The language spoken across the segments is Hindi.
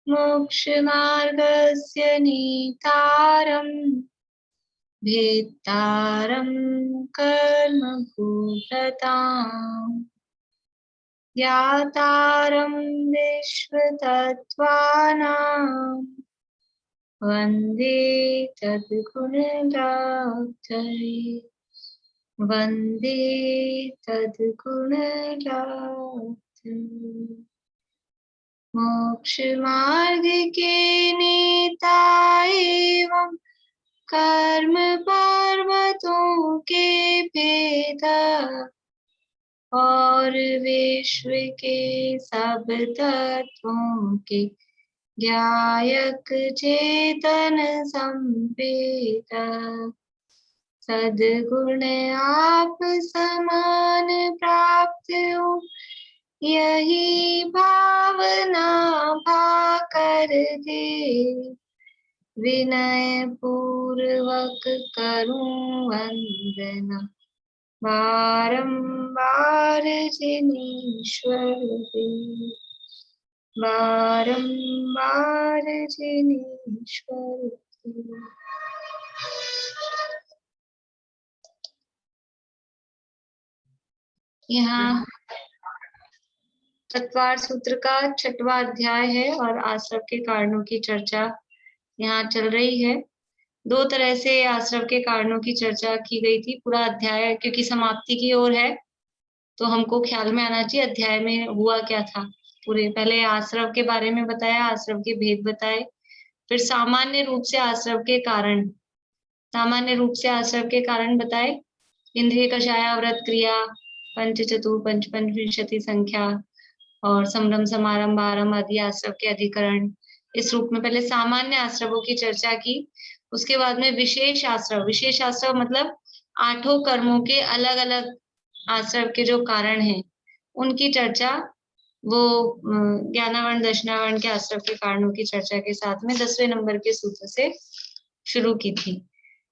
मोक्षमार्गस्य नेतारम् भेत्तारं कर्मभूतताम् ज्ञातारं विश्वतत्त्वानां वन्दे तद्गुणरात्तरे वन्दे तद्गुणरात्तरे। मोक्षमार्ग के नेता एवं कर्म पर्वतों के भेदा और विश्व के सब तत्वों के ज्ञायक चेतन संवेदा सद्गुण आप समान प्राप्त हो यही भावना भा कर दे विनय पूर्वक करूं वंदना बारंबार जिनेश्वर दे बारंबार जिनेश्वर दे। यहाँ तत्वार सूत्र का 6वां अध्याय है और आश्रव के कारणों की चर्चा यहाँ चल रही है। दो तरह से आश्रव के कारणों की चर्चा की गई थी। पूरा अध्याय क्योंकि समाप्ति की ओर है तो हमको ख्याल में आना चाहिए अध्याय में हुआ क्या था। पूरे पहले आश्रव के बारे में बताया, आश्रव के भेद बताए, फिर सामान्य रूप से आश्रव के कारण, सामान्य रूप से आश्रव के कारण बताए, इंद्रिय कषाया व्रत क्रिया पंच चतुर पंच पंचविंशति संख्या और संभ्रम समारंभ आरंभ आदि आश्रव के अधिकरण। इस रूप में पहले सामान्य आश्रवों की चर्चा की। उसके बाद में विशेष आश्रव, विशेष आश्रव मतलब 8 कर्मों के अलग अलग आश्रव के जो कारण हैं उनकी चर्चा वो ज्ञानावरण दशनावरण के आश्रव के कारणों की चर्चा के साथ में 10वें नंबर के सूत्र से शुरू की थी।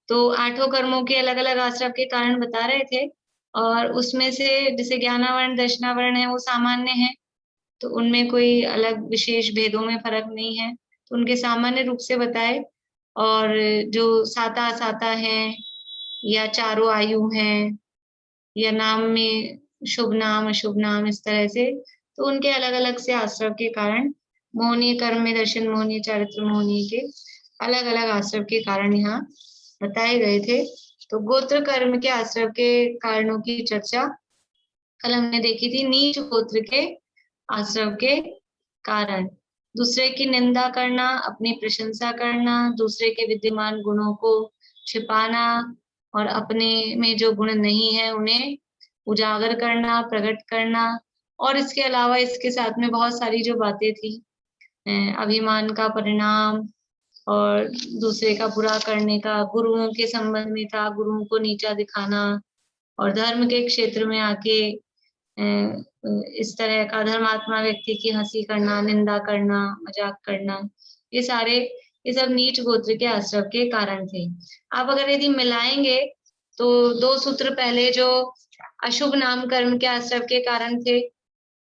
तो 8 कर्मों के अलग अलग आश्रव के कारण बता रहे थे और उसमें से जैसे ज्ञानावरण दशनावरण है वो सामान्य है तो उनमें कोई अलग विशेष भेदों में फर्क नहीं है तो उनके सामान्य रूप से बताए। और जो साता असाता है या चारों आयु हैं या नाम में शुभ नाम अशुभ नाम इस तरह से तो उनके अलग अलग से आश्रव के कारण मोहनीय कर्म में दर्शन मोहनीय चारित्र मोहनीय के अलग अलग आश्रव के कारण यहाँ बताए गए थे। तो गोत्र कर्म के आश्रव के कारणों की चर्चा कल हमने देखी थी। नीच गोत्र के आश्रव के कारण दूसरे की निंदा करना, अपनी प्रशंसा करना, दूसरे के विद्यमान गुणों को छिपाना और अपने में जो गुण नहीं है उन्हें उजागर करना, प्रकट करना। और इसके अलावा इसके साथ में बहुत सारी जो बातें थी, अभिमान का परिणाम और दूसरे का बुरा करने का, गुरुओं के संबंध में था, गुरुओं को नीचा दिखाना और धर्म के क्षेत्र में आके इस तरह का धर्मात्मा व्यक्ति की हंसी करना, निंदा करना, मजाक करना, ये सब नीच गोत्र के आश्रव के कारण थे। आप अगर यदि मिलाएंगे तो 2 सूत्र पहले जो अशुभ नाम कर्म के आश्रव के कारण थे,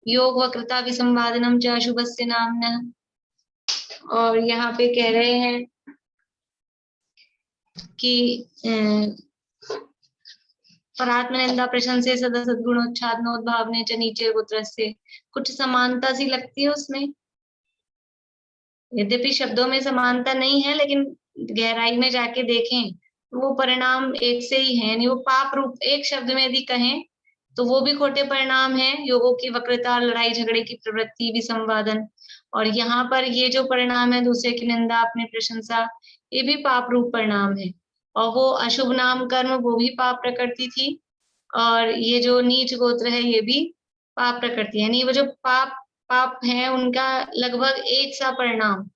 योग वक्रता विसंवादनम च अशुभस्य नाम्नः, और यहाँ पे कह रहे हैं कि परात्मनिंदा प्रशंसे सदा सद्गुणोच्छाद नोद्भावने च नीचे गोत्र से कुछ समानता सी लगती है उसमें। यद्यपि शब्दों में समानता नहीं है लेकिन गहराई में जाके देखें तो वो परिणाम एक से ही है। यानी वो पाप रूप एक शब्द में यदि कहें तो वो भी खोटे परिणाम है, योगों की वक्रता, लड़ाई झगड़े की प्रवृत्ति, विसंवादन। और यहाँ पर ये जो परिणाम है दूसरे की निंदा, अपनी प्रशंसा, ये भी पाप रूप परिणाम है। और वो अशुभ नाम कर्म वो भी पाप प्रकृति थी और ये जो नीच गोत्र है ये भी पाप प्रकृति है। यानी वो जो पाप है उनका लगभग एक सा परिणाम,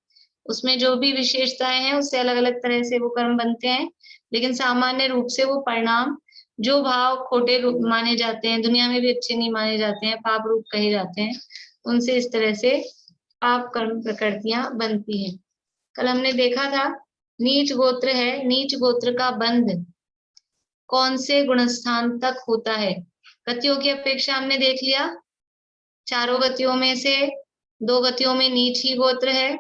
उसमें जो भी विशेषताएं हैं उससे अलग अलग तरह से वो कर्म बनते हैं लेकिन सामान्य रूप से वो परिणाम जो भाव खोटे रूप माने जाते हैं, दुनिया में भी अच्छे नहीं माने जाते हैं, पाप रूप कहे जाते हैं, उनसे इस तरह से पाप कर्म प्रकृतियां बनती हैं। कल हमने देखा था नीच गोत्र है, नीच गोत्र का बंध कौन से गुणस्थान तक होता है, गतियों की अपेक्षा हमने देख लिया, चारों गतियों में से 2 गतियों में नीच ही गोत्र है,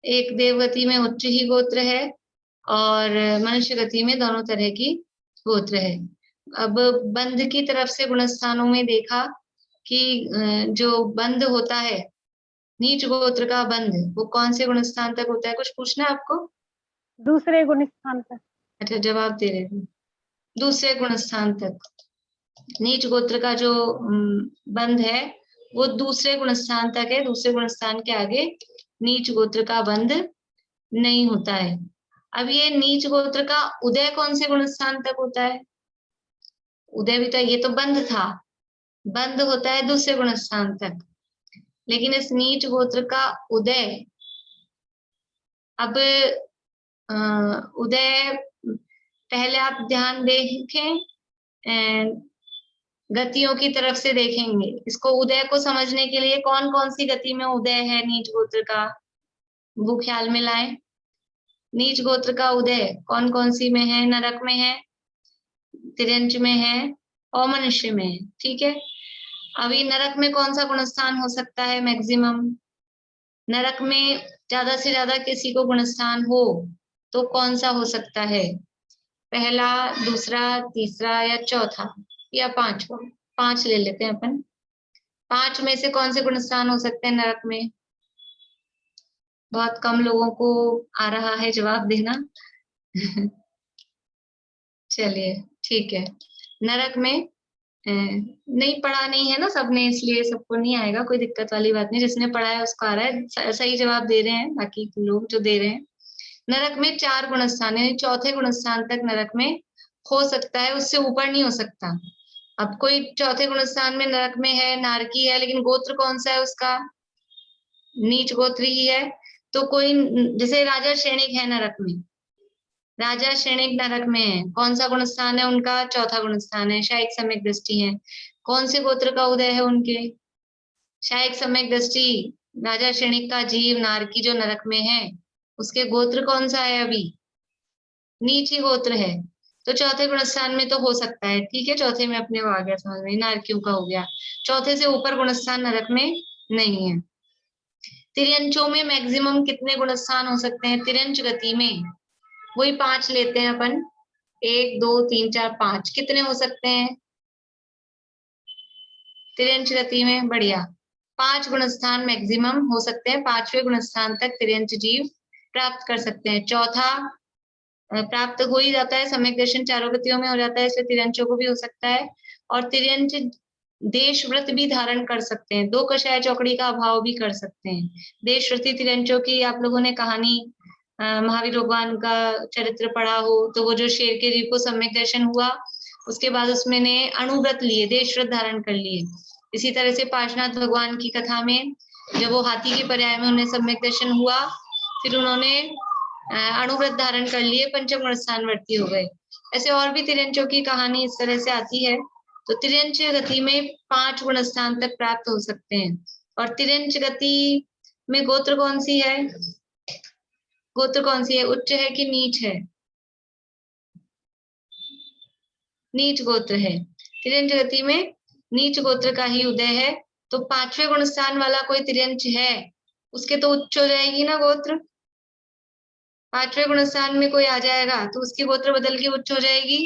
एक देवगति में उच्च ही गोत्र है, और मनुष्य गति में दोनों तरह की गोत्र है। अब बंध की तरफ से गुणस्थानों में देखा कि जो बंध होता है, नीच गोत्र का बंध, वो कौन से गुणस्थान तक होता है? कुछ पूछना है आपको? दूसरे गुणस्थान तक। अच्छा, जवाब दे रहे हैं, दूसरे गुणस्थान तक। नीच गोत्र का जो बंध है वो दूसरे गुणस्थान तक है, दूसरे गुणस्थान के आगे नीच गोत्र का बंध नहीं होता है। अब ये नीच गोत्र का उदय कौन से गुणस्थान तक होता है? उदय भी तो, ये तो बंध था, बंध होता है दूसरे गुणस्थान तक, लेकिन इस नीच गोत्र का उदय, अब उदय पहले आप ध्यान देखें, गतियों की तरफ से देखेंगे। इसको उदय को समझने के लिए कौन कौन सी गति में उदय है नीच गोत्र का, वो ख्याल में लाएं। नीच गोत्र का उदय कौन कौन सी में है? नरक में है, तिर्यंच में है और मनुष्य में है। ठीक है, अभी नरक में कौन सा गुणस्थान हो सकता है मैक्सिमम? नरक में ज्यादा से ज्यादा किसी को गुणस्थान हो तो कौन सा हो सकता है? पहला, दूसरा, तीसरा या चौथा या पांचवा? 5 ले लेते हैं अपन। 5 में से कौन से गुणस्थान हो सकते हैं नरक में? बहुत कम लोगों को आ रहा है जवाब देना। चलिए ठीक है, नरक में नहीं पढ़ा नहीं है ना सबने, इसलिए सबको नहीं आएगा, कोई दिक्कत वाली बात नहीं, जिसने पढ़ा है उसको आ रहा है, सही जवाब दे रहे हैं बाकी लोग जो दे रहे हैं। नरक में 4 गुणस्थान है, चौथे गुणस्थान तक नरक में हो सकता है, उससे ऊपर नहीं हो सकता। अब कोई चौथे गुणस्थान में नरक में है, नारकी है, लेकिन गोत्र कौन सा है उसका? नीच गोत्र ही है। तो कोई, जैसे राजा श्रेणिक है नरक में, राजा श्रेणिक नरक में है, कौन सा गुणस्थान है उनका? चौथा गुणस्थान है, शायिक सम्यक दृष्टि है। कौन से गोत्र का उदय है उनके? शायिक सम्यक दृष्टि। राजा श्रेणिक का जीव नारकी जो नरक में है, उसके गोत्र कौन सा है? अभी नीच ही गोत्र है, तो चौथे गुणस्थान में तो हो सकता है। ठीक है, चौथे में अपने को आ गया समझ में, नारकियों का हो गया। चौथे से ऊपर गुणस्थान नरक में नहीं है। तिर्यंचों में मैक्सिमम कितने गुणस्थान हो सकते हैं तिर्यंच गति में? वही 5 लेते हैं अपन, 1 2 3 4 5। कितने हो सकते हैं तिर्यंच गति में? बढ़िया, 5 गुणस्थान मैक्सिमम हो सकते हैं। 5वें गुणस्थान तक तिर्यंच जीव प्राप्त कर सकते हैं। चौथा प्राप्त हो ही जाता है, सम्यक दर्शन चारों गतियों में हो जाता है, इसलिए तिर्यंचों को भी हो सकता है। और तिर्यंच देश व्रत भी धारण कर सकते हैं, 2 कषाय चौकड़ी का अभाव भी कर सकते हैं। देश व्रती तिर्यंचों की आप लोगों ने कहानी, महावीर भगवान का चरित्र पढ़ा हो तो वो जो शेर के जीव को सम्यक दर्शन हुआ, उसके बाद उसमें ने अणुव्रत लिए, देश व्रत धारण कर लिए। इसी तरह से पार्श्वनाथ भगवान की कथा में जब वो हाथी के पर्याय में उन्हें सम्यक दर्शन हुआ, फिर उन्होंने अणुव्रत धारण कर लिए, पंचम गुणस्थान वर्ती हो गए। ऐसे और भी तिर्यंचों की कहानी इस तरह से आती है। तो तिर्यंच गति में 5 गुणस्थान तक प्राप्त हो सकते हैं। और तिर्यंच गति में गोत्र कौन सी है? गोत्र कौन सी है? उच्च है कि नीच है? नीच गोत्र है। तिर्यंच गति में नीच गोत्र का ही उदय है। तो 5वें गुणस्थान वाला कोई तिर्यंच है, उसके तो उच्च हो जाएगी ना गोत्र। 5वें गुणस्थान में कोई आ जाएगा तो उसकी गोत्र बदल के उच्च हो जाएगी?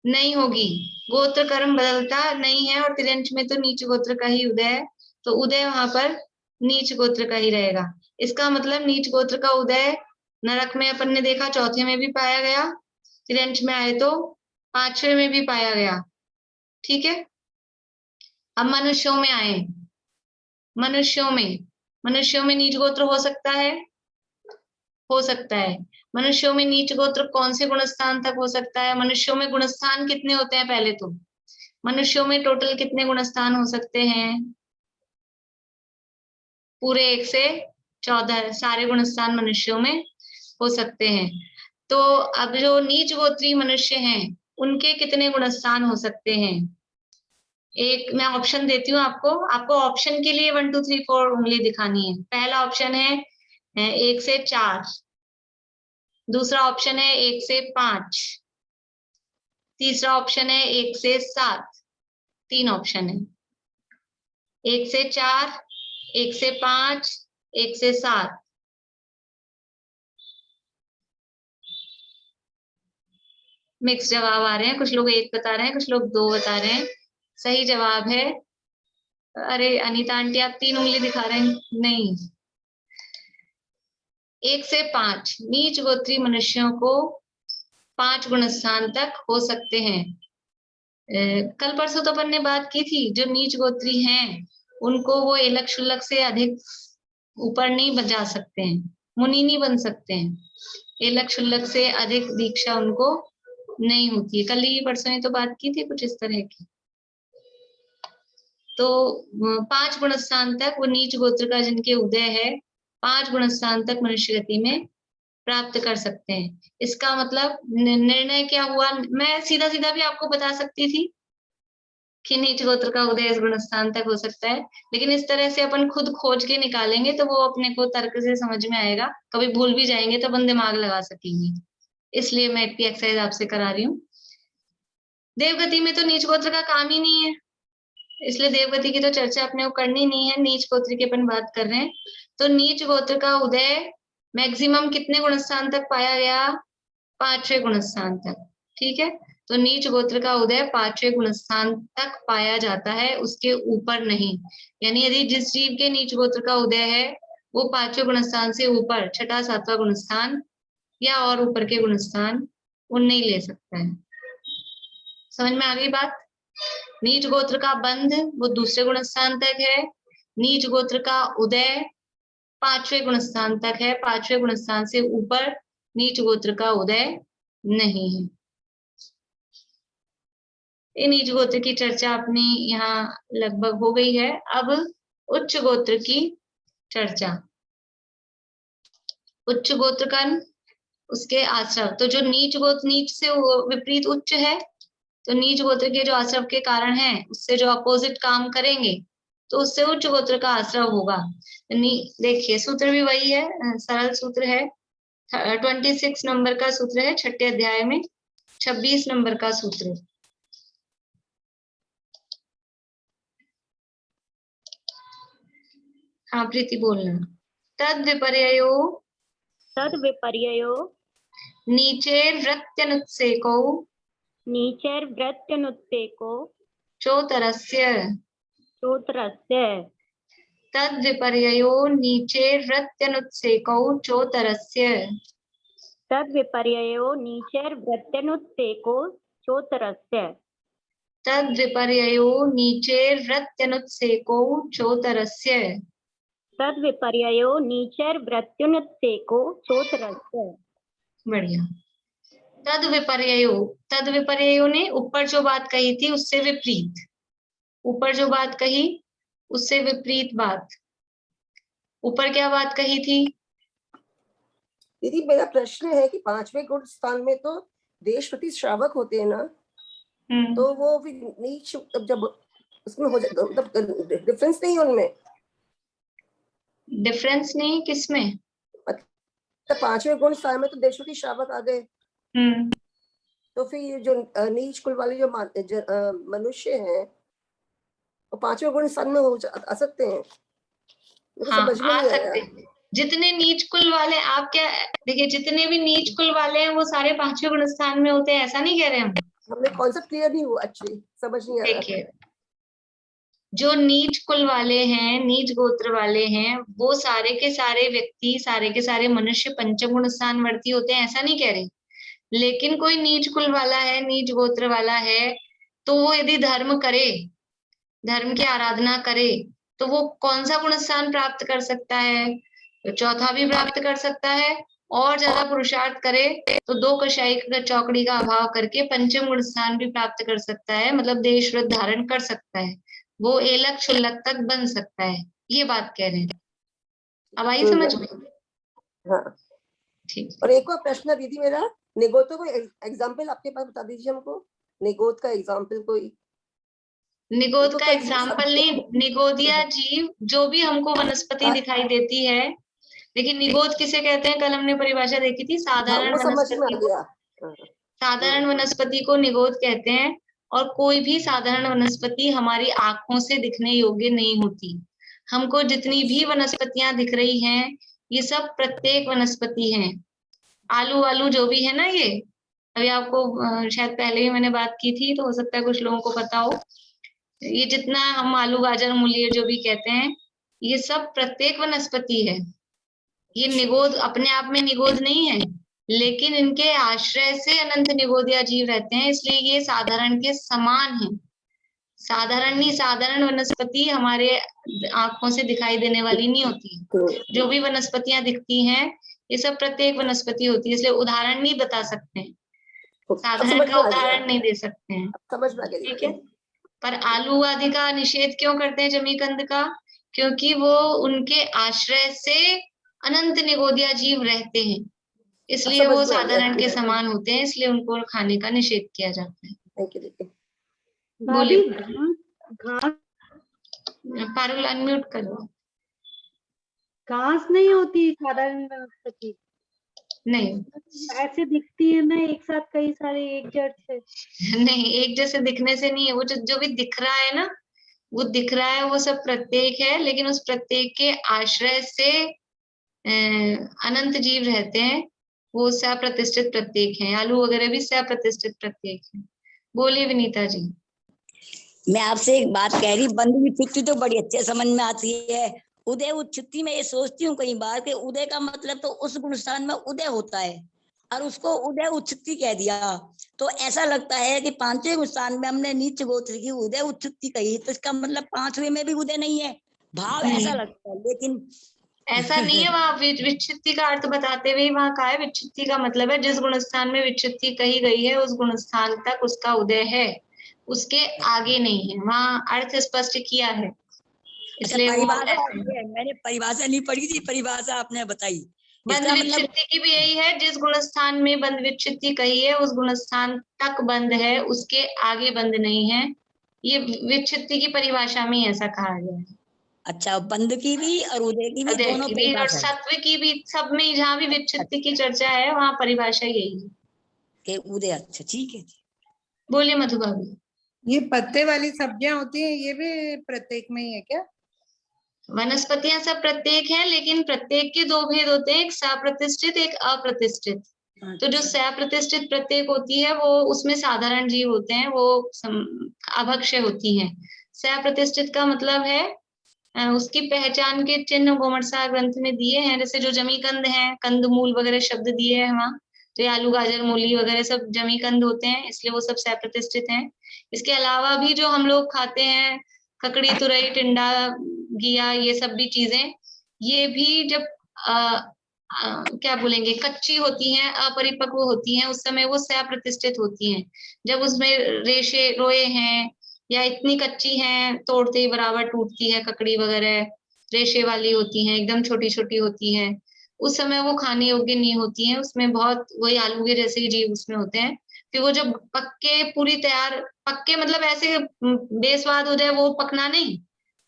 नहीं होगी, गोत्र कर्म बदलता नहीं है। और तिर्यंच में तो नीच गोत्र का ही उदय है, तो उदय वहां पर नीच गोत्र का ही रहेगा। इसका मतलब नीच गोत्र का उदय नरक में अपन ने देखा, चौथे में भी पाया गया, तिर्यंच में आए तो 5वें में भी पाया गया। ठीक है, अब मनुष्यों में आए। मनुष्यों में नीच गोत्र हो सकता है? हो सकता है। मनुष्यों में नीच गोत्र कौन से गुणस्थान तक हो सकता है? मनुष्यों में गुणस्थान कितने होते हैं पहले तो? मनुष्यों में टोटल कितने गुणस्थान हो सकते हैं? पूरे 1 से 14 सारे गुणस्थान मनुष्यों में हो सकते हैं। तो अब जो नीच गोत्री मनुष्य हैं, उनके कितने गुणस्थान हो सकते हैं? एक मैं ऑप्शन देती हूँ आपको, ऑप्शन के लिए 1 2 3 4 उंगली दिखानी है। पहला ऑप्शन है 1 से 4, दूसरा ऑप्शन है 1 से 5, तीसरा ऑप्शन है 1 से 7, 3 ऑप्शन है। 1 से 4, 1 से 5, 1 से 7। मिक्स जवाब आ रहे हैं, कुछ लोग 1 बता रहे हैं, कुछ लोग 2 बता रहे हैं। सही जवाब है, अरे अनीता आंटी आप 3 उंगली दिखा रहे हैं, नहीं, 1 से 5 नीच गोत्री मनुष्यों को 5 गुण स्थान तक हो सकते हैं। कल परसों तो अपन ने बात की थी, जो नीच गोत्री हैं उनको वो एलक शुल्लक से अधिक ऊपर नहीं जा सकते हैं, मुनि नहीं बन सकते हैं, एलक शुल्लक से अधिक दीक्षा उनको नहीं होती है। कल ही परसों ने तो बात की थी कुछ इस तरह की। तो 5 गुण स्थान तक वो नीच गोत्र का जिनके उदय है 5 गुण स्थान तक मनुष्य गति में प्राप्त कर सकते हैं। इसका मतलब निर्णय क्या हुआ, मैं सीधा सीधा भी आपको बता सकती थी कि नीच गोत्र का उदय इस गुण स्थान तक हो सकता है, लेकिन इस तरह से अपन खुद खोज के निकालेंगे तो वो अपने को तर्क से समझ में आएगा, कभी भूल भी जाएंगे तो अपन दिमाग लगा सकेंगे, इसलिए मैं इतनी एक्सरसाइज आपसे करा रही हूँ। देवगति में तो नीच गोत्र का काम ही नहीं है, इसलिए देवगति की तो चर्चा अपने को करनी नहीं है, नीच गोत्र की अपन बात कर रहे हैं। तो नीच गोत्र का उदय मैक्सिमम कितने गुण स्थान तक पाया गया, 5वें गुण स्थान तक, ठीक है। तो नीच गोत्र का उदय 5वें गुण स्थान तक पाया जाता है, उसके ऊपर नहीं। यानी यदि जिस जीव के नीच गोत्र का उदय है वो 5वें गुण स्थान से ऊपर 6ठा 7वां गुण स्थान या और ऊपर के गुण स्थान वो नहीं ले सकता है। समझ में आ गई बात। नीच गोत्र का बंध वो दूसरे गुण स्थान तक है, नीच गोत्र का उदय 5वें गुण स्थान तक है, 5वें गुण स्थान से ऊपर नीच गोत्र का उदय नहीं है। ये नीच गोत्र की चर्चा अपनी यहाँ लगभग हो गई है। अब उच्च गोत्र की चर्चा। उच्च गोत्र का उसके आश्रव, तो जो नीच गोत्र नीच से विपरीत उच्च है, तो नीच गोत्र के जो आश्रव के कारण है उससे जो अपोजिट काम करेंगे तो उससे उच्च गोत्र का आश्रव होगा। देखिए सूत्र भी वही है, सरल सूत्र है, 26 नंबर का सूत्र है 6ठे अध्याय में, 26 नंबर का सूत्र। हाँ प्रीति बोलना। तद विपर्ययो नीचेर्व्रत्यनुत्सेको चोतरस्य तद विपर्ययो नीचेर्व्रत्यनुत्सेको चोतरस्य तद विपर्ययो नीचेर्व्रत्यनुत्सेको चोतरस्य। बढ़िया। तद विपर्ययो ने ऊपर जो बात कही थी उससे विपरीत, ऊपर जो बात कही उससे विपरीत बात। ऊपर क्या बात कही थी दीदी? मेरा प्रश्न है कि 5वें गुण स्थान में तो देशपति श्रावक होते हैं ना, तो वो भी नीच जब उसमें हो जाए मतलब डिफरेंस नहीं उनमें? डिफरेंस नहीं किसमें? तो 5वें गुण स्थान में तो देशपति श्रावक आ गए, तो फिर जो नीच कुल वाले जो मनुष्य हैं वो 5वें गुण स्थान में आ सकते हैं? हाँ, आ सकते हैं। जितने नीच कुल वाले, आप क्या देखिए, जितने भी नीच कुल वाले हैं वो सारे 5वें गुण स्थान में होते हैं, ऐसा नहीं कह रहे हम। हमें कॉन्सेप्ट क्लियर नहीं हुआ, एक्चुअली समझ नहीं आ रहा। देखिए जो नीच कुल वाले हैं, नीच गोत्र वाले हैं, वो सारे के सारे व्यक्ति, सारे के सारे मनुष्य पंचम गुण स्थान वर्ती होते हैं, ऐसा नहीं कह रहे। लेकिन कोई नीच कुल वाला है, नीच गोत्र वाला है, तो वो यदि धर्म करे, धर्म की आराधना करे, तो वो कौन सा गुण स्थान प्राप्त कर सकता है? तो चौथा भी प्राप्त कर सकता है, और ज्यादा पुरुषार्थ करे तो 2 कषाई चौकड़ी का अभाव करके पंचम गुण स्थान भी प्राप्त कर सकता है, मतलब देश व्रत धारण कर सकता है, वो एलक शुल्लक तक बन सकता है, ये बात कह रहे हैं। अब आई समझ में? हाँ ठीक। और एक और प्रश्न दीदी मेरा, निगोतो को एग्जाम्पल आपके पास बता दीजिए हमको, निगोत का एग्जाम्पल कोई। निगोद का एग्जाम्पल नहीं, निगोदिया जीव जो भी हमको वनस्पति दिखाई देती है, लेकिन निगोद किसे कहते हैं कल हमने परिभाषा देखी थी, साधारण वनस्पति। साधारण वनस्पति को निगोद कहते हैं, और कोई भी साधारण वनस्पति हमारी आंखों से दिखने योग्य नहीं होती। हमको जितनी भी वनस्पतियां दिख रही हैं, ये सब प्रत्येक वनस्पति हैं। आलू वालू जो भी है ना, ये अभी आपको शायद पहले ही मैंने बात की थी, तो हो सकता है कुछ लोगों को पता हो। ये जितना हम आलू गाजर मूली जो भी कहते हैं, ये सब प्रत्येक वनस्पति है। ये निगोद अपने आप में निगोद नहीं है, लेकिन इनके आश्रय से अनंत निगोदिया जीव रहते हैं, इसलिए ये साधारण के समान है। साधारण नहीं, साधारण वनस्पति हमारे आंखों से दिखाई देने वाली नहीं होती। जो भी वनस्पतियां दिखती हैं, ये सब प्रत्येक वनस्पति होती है, इसलिए उदाहरण नहीं बता सकते हैं, साधारण का उदाहरण नहीं दे सकते हैं। समझ में आ गया। ठीक है। पर आलू आदि का निषेध क्यों करते हैं जमीकंद का? क्योंकि वो उनके आश्रय से अनंत निगोदिया जीव रहते हैं, इसलिए वो साधारण के समान होते हैं, इसलिए उनको खाने का निषेध किया जाता है। बोलिए। पारुल अनम्यूट करो। घास नहीं होती साधारण वनस्पति, नहीं ऐसे दिखती है ना एक साथ कई सारे एक जड़ से। नहीं, एक जैसे दिखने से नहीं है, वो जो भी दिख रहा है ना, वो दिख रहा है, वो सब प्रत्येक है, लेकिन उस प्रत्येक के आश्रय से अनंत जीव रहते हैं, वो सप्रतिष्ठित प्रत्येक हैं। आलू वगैरह भी सप्रतिष्ठित प्रत्येक हैं। बोलिए विनीता जी। मैं आपसे एक बात कह रही, बंद विच्छित्ति तो बड़ी अच्छे समझ में आती है। उदय उच्छित्ति में ये सोचती हूँ कई बार कि उदय का मतलब तो उस गुणस्थान में उदय होता है, और उसको उदय उच्छित्ति कह दिया, तो ऐसा लगता है कि पांचवें गुणस्थान में हमने नीच गोत्र की उदय उच्छित्ति कही, तो इसका मतलब पांचवें में भी उदय नहीं है, भाव ऐसा लगता है। लेकिन ऐसा नहीं है, वहां विच्छित्ति का अर्थ बताते हुए वहां कहा है, विच्छित्ति का मतलब है जिस गुणस्थान में विच्छित्ति कही गई है, उस गुणस्थान तक उसका उदय है, उसके आगे नहीं है। वहां अर्थ स्पष्ट किया है, इसलिए मैंने परिभाषा नहीं पढ़ी थी, परिभाषा आपने बताई। बंद विच्छित्ति की भी यही है, जिस गुणस्थान में बंद विच्छित्ति कही है, उस गुणस्थान तक बंद है, उसके आगे बंद नहीं है। ये विच्छित्ति की परिभाषा में ऐसा कहा गया है। अच्छा, बंद की भी और उदय की भी, दोनों भी और सत्व की भी, सब में जहाँ भी विच्छित्ति की चर्चा है, वहाँ परिभाषा यही है कि उदय। अच्छा ठीक है। बोलिए मधु भाभी। ये पत्ते वाली सब्जियां होती हैं, ये भी प्रत्येक में ही है क्या? वनस्पतियां सब प्रत्येक हैं, लेकिन प्रत्येक के दो भेद होते हैं, एक सप्रतिष्ठित, एक अप्रतिष्ठित। तो जो सप्रतिष्ठित प्रत्येक होती है, वो उसमें साधारण जीव होते हैं, वो अभक्ष्य होती हैं। सप्रतिष्ठित का मतलब है उसकी पहचान के चिन्ह गोमटसार ग्रंथ में दिए हैं, जैसे जो जमीकंद है, कंदमूल वगैरह शब्द दिए हैं वहाँ, तो ये आलू गाजर मूली वगैरह सब जमीकंद होते हैं, इसलिए वो सब सप्रतिष्ठित हैं। इसके अलावा भी जो हम लोग खाते हैं, ककड़ी, तुरई, टिंडा, घिया, ये सब भी चीजें, ये भी जब क्या बोलेंगे, कच्ची होती हैं, अपरिपक्व होती हैं, उस समय वो सप्रतिष्ठित होती हैं। जब उसमें रेशे रोए हैं या इतनी कच्ची हैं, तोड़ते ही बराबर टूटती है, ककड़ी वगैरह रेशे वाली होती हैं, एकदम छोटी छोटी होती हैं, उस समय वो खाने योग्य नहीं होती हैं, उसमें बहुत वही आलू के जैसे ही जीव उसमें होते हैं। फिर वो जब पक्के पूरी तैयार, पक्के मतलब ऐसे बेस्वाद हो जाए, वो पकना नहीं,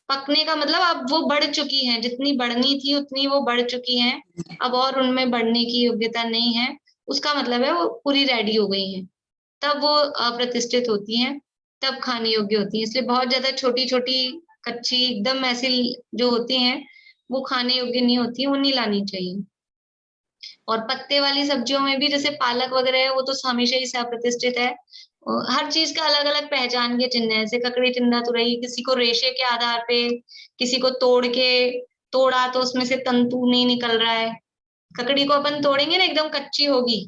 पकने का मतलब अब वो बढ़ चुकी हैं, जितनी बढ़नी थी उतनी वो बढ़ चुकी हैं, अब और उनमें बढ़ने की योग्यता नहीं है, उसका मतलब है वो पूरी रेडी हो गई हैं, तब वो अप्रतिष्ठित होती हैं, तब खाने योग्य होती है। इसलिए बहुत ज्यादा छोटी छोटी कच्ची एकदम ऐसी जो होती हैं, वो खाने योग्य नहीं होती, वो नहीं लानी चाहिए। और पत्ते वाली सब्जियों में भी जैसे पालक वगैरह है, वो तो हमेशा ही सप्रतिष्ठित है। हर चीज का अलग अलग पहचान के चिन्ह है, जैसे ककड़ी, टिंडा, तुरई, किसी को रेशे के आधार पे, किसी को तोड़ा तो उसमें से तंतु नहीं निकल रहा है। ककड़ी को अपन तोड़ेंगे ना, एकदम कच्ची होगी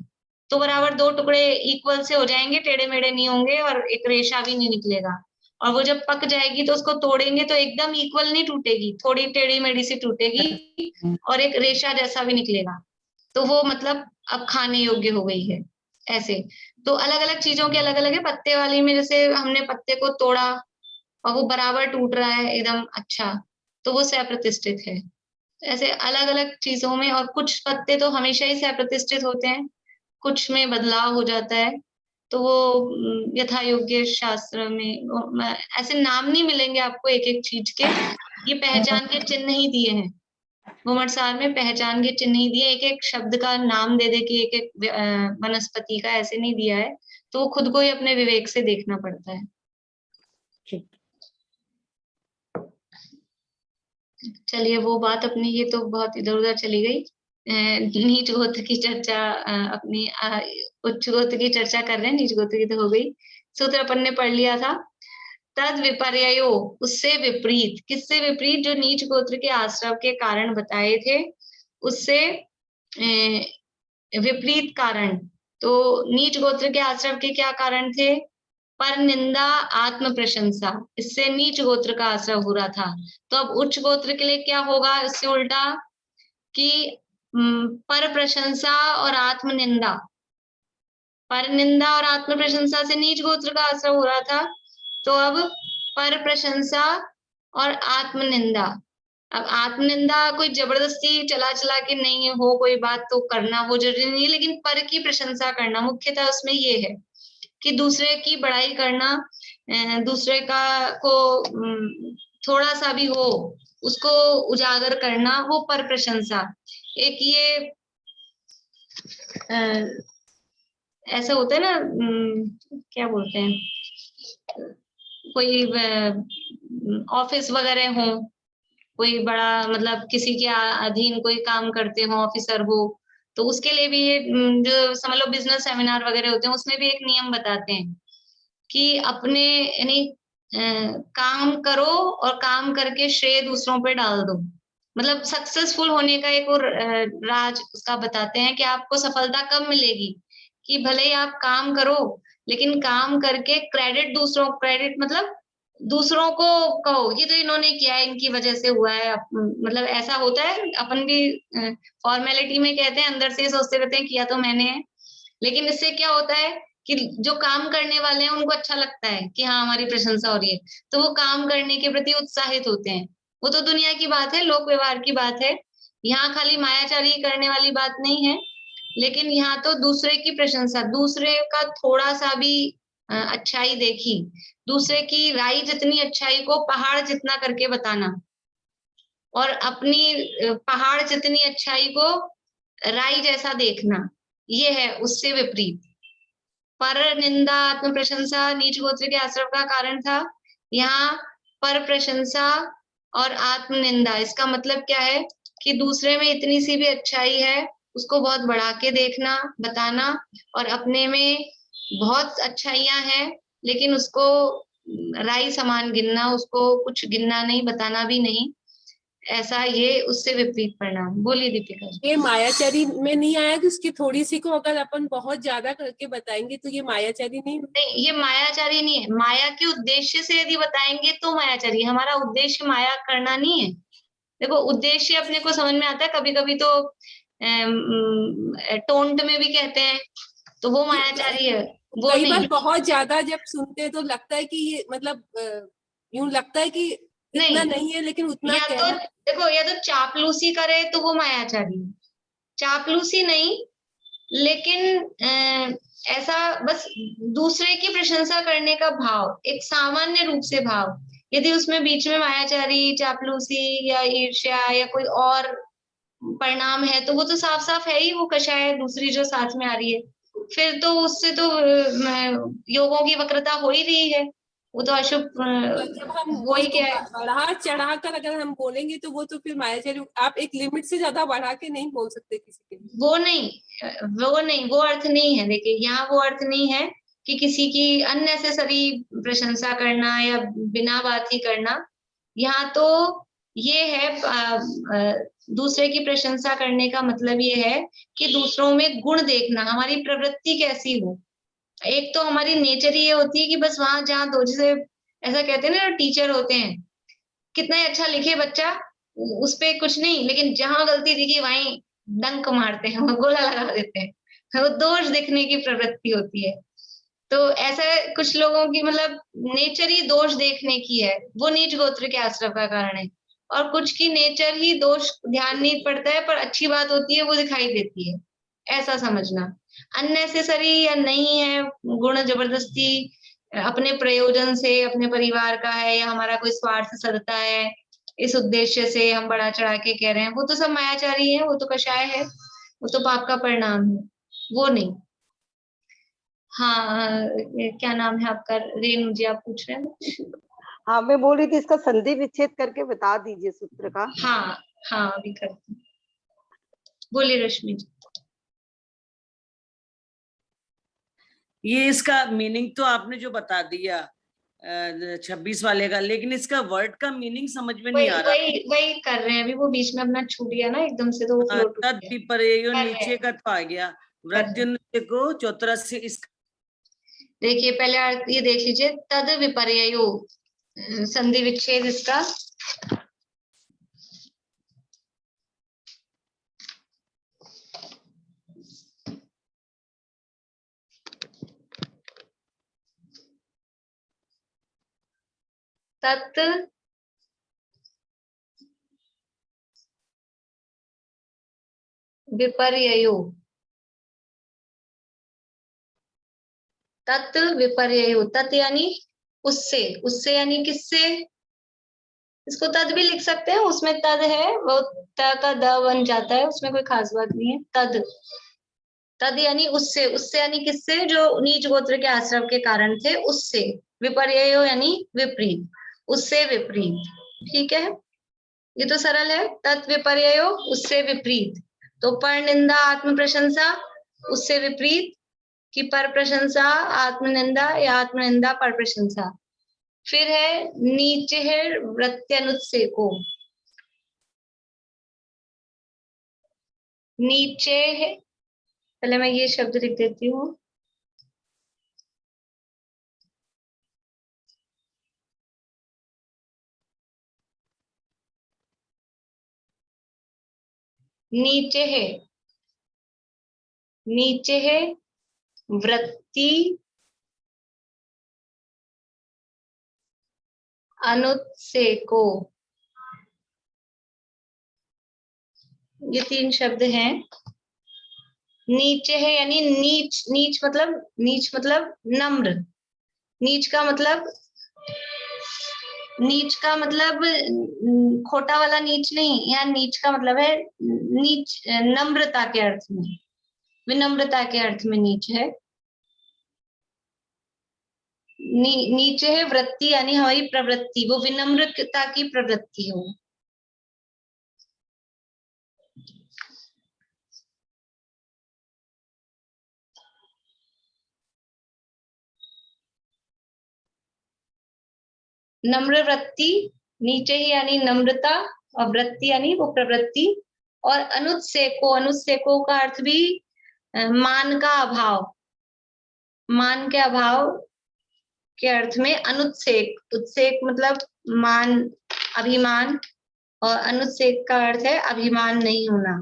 तो बराबर दो टुकड़े इक्वल से हो जाएंगे, टेढ़े मेढ़े नहीं होंगे और एक रेशा भी नहीं निकलेगा। और वो जब पक जाएगी तो उसको तोड़ेंगे तो एकदम इक्वल नहीं टूटेगी, थोड़ी टेढ़ी मेढ़ी सी टूटेगी और एक रेशा जैसा भी निकलेगा, तो वो मतलब अब खाने योग्य हो गई है। ऐसे तो अलग अलग चीजों के अलग अलग है। पत्ते वाली में जैसे हमने पत्ते को तोड़ा और वो बराबर टूट रहा है एकदम अच्छा, तो वो सप्रतिष्ठित है। ऐसे अलग अलग चीजों में, और कुछ पत्ते तो हमेशा ही सप्रतिष्ठित होते हैं, कुछ में बदलाव हो जाता है, तो वो यथा योग्य शास्त्र में ऐसे नाम नहीं मिलेंगे आपको एक एक चीज के, ये पहचान के चिन्ह ही दिए हैं। घुमटसार में पहचान के चिन्ह नहीं दिए, एक एक शब्द का नाम दे दे कि एक एक वनस्पति का, ऐसे नहीं दिया है। तो खुद को ही अपने विवेक से देखना पड़ता है। चलिए वो बात अपनी ये तो बहुत इधर उधर चली गई। नीच गोत्र की चर्चा, अपनी उच्च गोत्र की चर्चा कर रहे हैं, नीच गोत्र की तो हो गई। सूत्र अपन ने पढ़ लिया था। तद विपर्यो, उससे विपरीत, किससे विपरीत? जो नीच गोत्र के आश्रव के कारण बताए थे उससे विपरीत कारण। तो नीच गोत्र के आश्रव के क्या कारण थे? पर निंदा, आत्म प्रशंसा, इससे नीच गोत्र का आश्रव हो रहा था। तो अब उच्च गोत्र के लिए क्या होगा इससे उल्टा, कि पर प्रशंसा और आत्म निंदा। पर निंदा और आत्म प्रशंसा से नीच गोत्र का आश्रव हो रहा था, तो अब पर प्रशंसा और आत्म निंदा। अब आत्म निंदा कोई जबरदस्ती चला चला के नहीं हो कोई बात तो करना वो जरूरी नहीं है, लेकिन पर की प्रशंसा करना मुख्यतः उसमें ये है कि दूसरे की बड़ाई करना, दूसरे का को थोड़ा सा भी हो उसको उजागर करना, वो पर प्रशंसा। एक ये ऐसा होता है ना, क्या बोलते हैं, कोई ऑफिस वगैरह हो, कोई बड़ा मतलब किसी के अधीन कोई काम करते हो, ऑफिसर हो, तो उसके लिए भी ये जो समझ लो बिजनेस सेमिनार वगैरह होते हैं उसमें भी एक नियम बताते हैं कि अपने यानी काम करो और काम करके श्रेय दूसरों पे डाल दो। मतलब सक्सेसफुल होने का एक और राज उसका बताते हैं कि आपको सफलता कब मिलेगी, कि भले ही आप काम करो लेकिन काम करके क्रेडिट दूसरों, क्रेडिट मतलब दूसरों को कहो ये तो इन्होंने किया है, इनकी वजह से हुआ है। मतलब ऐसा होता है, अपन भी फॉर्मेलिटी में कहते हैं, अंदर से सोचते रहते हैं किया तो मैंने है, लेकिन इससे क्या होता है कि जो काम करने वाले हैं उनको अच्छा लगता है कि हाँ हमारी प्रशंसा हो रही है, तो वो काम करने के प्रति उत्साहित होते हैं। वो तो दुनिया की बात है, लोक व्यवहार की बात है, यहाँ खाली मायाचारी करने वाली बात नहीं है। लेकिन यहाँ तो दूसरे की प्रशंसा, दूसरे का थोड़ा सा भी अच्छाई देखी, दूसरे की राई जितनी अच्छाई को पहाड़ जितना करके बताना, और अपनी पहाड़ जितनी अच्छाई को राई जैसा देखना, ये है उससे विपरीत। पर निंदा, आत्म प्रशंसा नीच गोत्र के आश्रव का कारण था। यहाँ पर प्रशंसा और आत्म निंदा, इसका मतलब क्या है कि दूसरे में इतनी सी भी अच्छाई है उसको बहुत बढ़ा के देखना, बताना, और अपने में बहुत अच्छाइयां हैं लेकिन उसको राई समान गिनना, उसको कुछ गिनना नहीं, बताना भी नहीं, ऐसा ये उससे विपरीत परिणाम। बोलिए दीपिका जी। ये मायाचारी में नहीं आया कि उसकी थोड़ी सी को अगर अपन बहुत ज्यादा करके बताएंगे तो ये मायाचारी नहीं? नहीं, ये मायाचारी नहीं है। माया के उद्देश्य से यदि बताएंगे तो मायाचारी। हमारा उद्देश्य माया करना नहीं है। देखो उद्देश्य अपने को समझ में आता है, कभी कभी तो टोंट में भी कहते हैं, तो वो मायाचारी है, वो कई नहीं। बार बहुत ज्यादा जब सुनते हैं तो लगता है कि ये मतलब यूं लगता है कि इतना नहीं है लेकिन उतना या तो देखो, या तो चापलूसी करे तो वो मायाचारी, चापलूसी नहीं, लेकिन ऐसा बस दूसरे की प्रशंसा करने का भाव, एक सामान्य रूप से भाव, यदि उसमें बीच में मायाचारी, चापलूसी या ईर्ष्या या कोई और परिणाम है तो वो तो साफ साफ है ही, वो कषाय दूसरी जो साथ में आ रही है, फिर तो उससे तो योगों की वक्रता हो ही रही है, वो तो अशुभ। जब हम वो ही क्या है, बढ़ा चढ़ा कर अगर हम बोलेंगे तो वो तो फिर मायाचारी, आप एक लिमिट से ज्यादा बढ़ा के नहीं बोल सकते किसी के लिए। वो नहीं, वो अर्थ नहीं है। देखिए यहाँ वो अर्थ नहीं है कि किसी की अननेसेसरी प्रशंसा करना या बिना बात ही करना। यहाँ तो ये है, दूसरे की प्रशंसा करने का मतलब ये है कि दूसरों में गुण देखना, हमारी प्रवृत्ति कैसी हो। एक तो हमारी नेचर ये होती है कि बस वहां जहाँ दो, जैसे ऐसा कहते हैं ना टीचर होते हैं, कितना ही अच्छा लिखे बच्चा उस पे कुछ नहीं, लेकिन जहां गलती दिखी वहीं डंक मारते हैं, वो गोला लगा देते हैं, वो दोष देखने की प्रवृत्ति होती है। तो ऐसा कुछ लोगों की मतलब नेचर ही दोष देखने की है, वो नीच गोत्र के आश्रव का कारण है। और कुछ की नेचर ही दोष ध्यान नहीं पड़ता है, पर अच्छी बात होती है वो दिखाई देती है, ऐसा समझना। अननेसेसरी या नहीं है गुण जबरदस्ती अपने प्रयोजन से, अपने परिवार का है या हमारा कोई स्वार्थ सदता है, इस उद्देश्य से हम बढ़ा चढ़ा के कह रहे हैं, वो तो सब मायाचारी है, वो तो कषाय है, वो तो पाप का परिणाम है, वो नहीं। हाँ, क्या नाम है आपका? रेणु जी, आप पूछ रहे हैं? हाँ, मैं बोल रही थी इसका संधि विच्छेद करके बता दीजिए सूत्र का। हाँ हाँ, अभी करती हूँ। बोलिए रश्मि जी। ये इसका मीनिंग तो आपने जो बता दिया 26 वाले का, लेकिन इसका वर्ड का मीनिंग समझ में नहीं आ रहा। वही कर रहे हैं अभी, वो बीच में अपना छूट गया ना एकदम से, तो वो फ्लोट हो गया। तत्विपर्ययो नीचे का तो आ गया, वृत्त्युन्नति को चौतरस्य इस। देखिए पहले ये देख लीजिए, तद विपर्ययो संधि विच्छेद इसका। तत् विपर्ययो, तत् विपर्ययो, तत् यानी उससे, उससे यानी किससे? इसको तद भी लिख सकते हैं, उसमें तद है, वो त का द बन जाता है, उसमें कोई खास बात नहीं है। तद, तद यानी उससे, उससे यानी किससे? जो नीच गोत्र के आश्रम के कारण थे, उससे। विपर्ययो यानी विपरीत, उससे विपरीत। ठीक है, ये तो सरल है। तत् विपर्ययो, उससे विपरीत। तो पर निंदा आत्म प्रशंसा, उससे विपरीत कि पर प्रशंसा आत्मनिंदा या आत्मनिंदा पर प्रशंसा। फिर है नीचे है वृत्त्यनुत्सेको, नीचे है, पहले मैं ये शब्द लिख देती हूँ। नीचे है, नीचे है वृत्ति अनुत्सेको, ये 3 शब्द हैं। नीचे है यानी नीच, नीच मतलब, नीच मतलब नम्र। नीच का मतलब, नीच का मतलब खोटा वाला नीच नहीं, यहाँ नीच का मतलब है नीच, नम्रता के अर्थ में, विनम्रता के अर्थ में नीच है। नीचे है वृत्ति यानी हमारी प्रवृत्ति, वो विनम्रता की प्रवृत्ति हो। नम्र वृत्ति नीचे ही यानी नम्रता, और वृत्ति यानी वो प्रवृत्ति। और अनुत्सेको, अनुत्सेको का अर्थ भी मान का अभाव, मान के अभाव के अर्थ में अनुत्सेक। उत्सेक मतलब मान, अभिमान, और अनुत्सेक का अर्थ है अभिमान नहीं होना।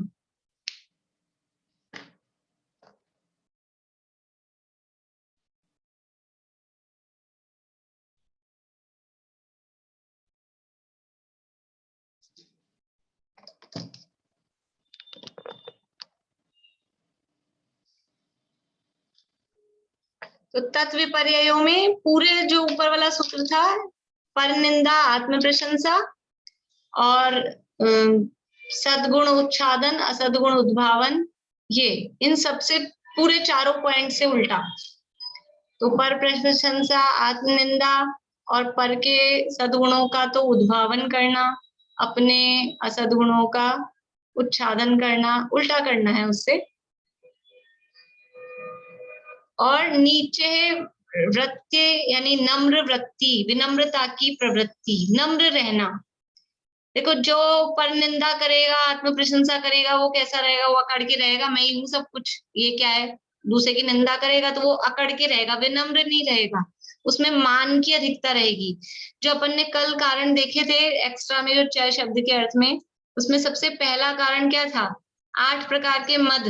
तो तत्विपर्ययों में पूरे जो ऊपर वाला सूत्र था, पर निंदा आत्म प्रशंसा और सद्गुण उच्छादन असद्गुण उद्भावन, ये इन सबसे पूरे चारों पॉइंट से उल्टा। तो पर प्रशंसा, आत्मनिंदा और पर के सद्गुणों का तो उद्भावन करना, अपने असद्गुणों का उच्छादन करना, उल्टा करना है उससे। और नीचे है वृत्ति यानी नम्र वृत्ति, विनम्रता की प्रवृत्ति, नम्र रहना। देखो जो पर निंदा करेगा, आत्म प्रशंसा करेगा, वो कैसा रहेगा? वो अकड़ के रहेगा, मैं ही हूँ सब कुछ, ये क्या है? दूसरे की निंदा करेगा तो वो अकड़ के रहेगा, विनम्र नहीं रहेगा, उसमें मान की अधिकता रहेगी। जो अपन ने कल कारण देखे थे एक्स्ट्रा में, जो 4 शब्द के अर्थ में, उसमें सबसे पहला कारण क्या था? 8 प्रकार के मद,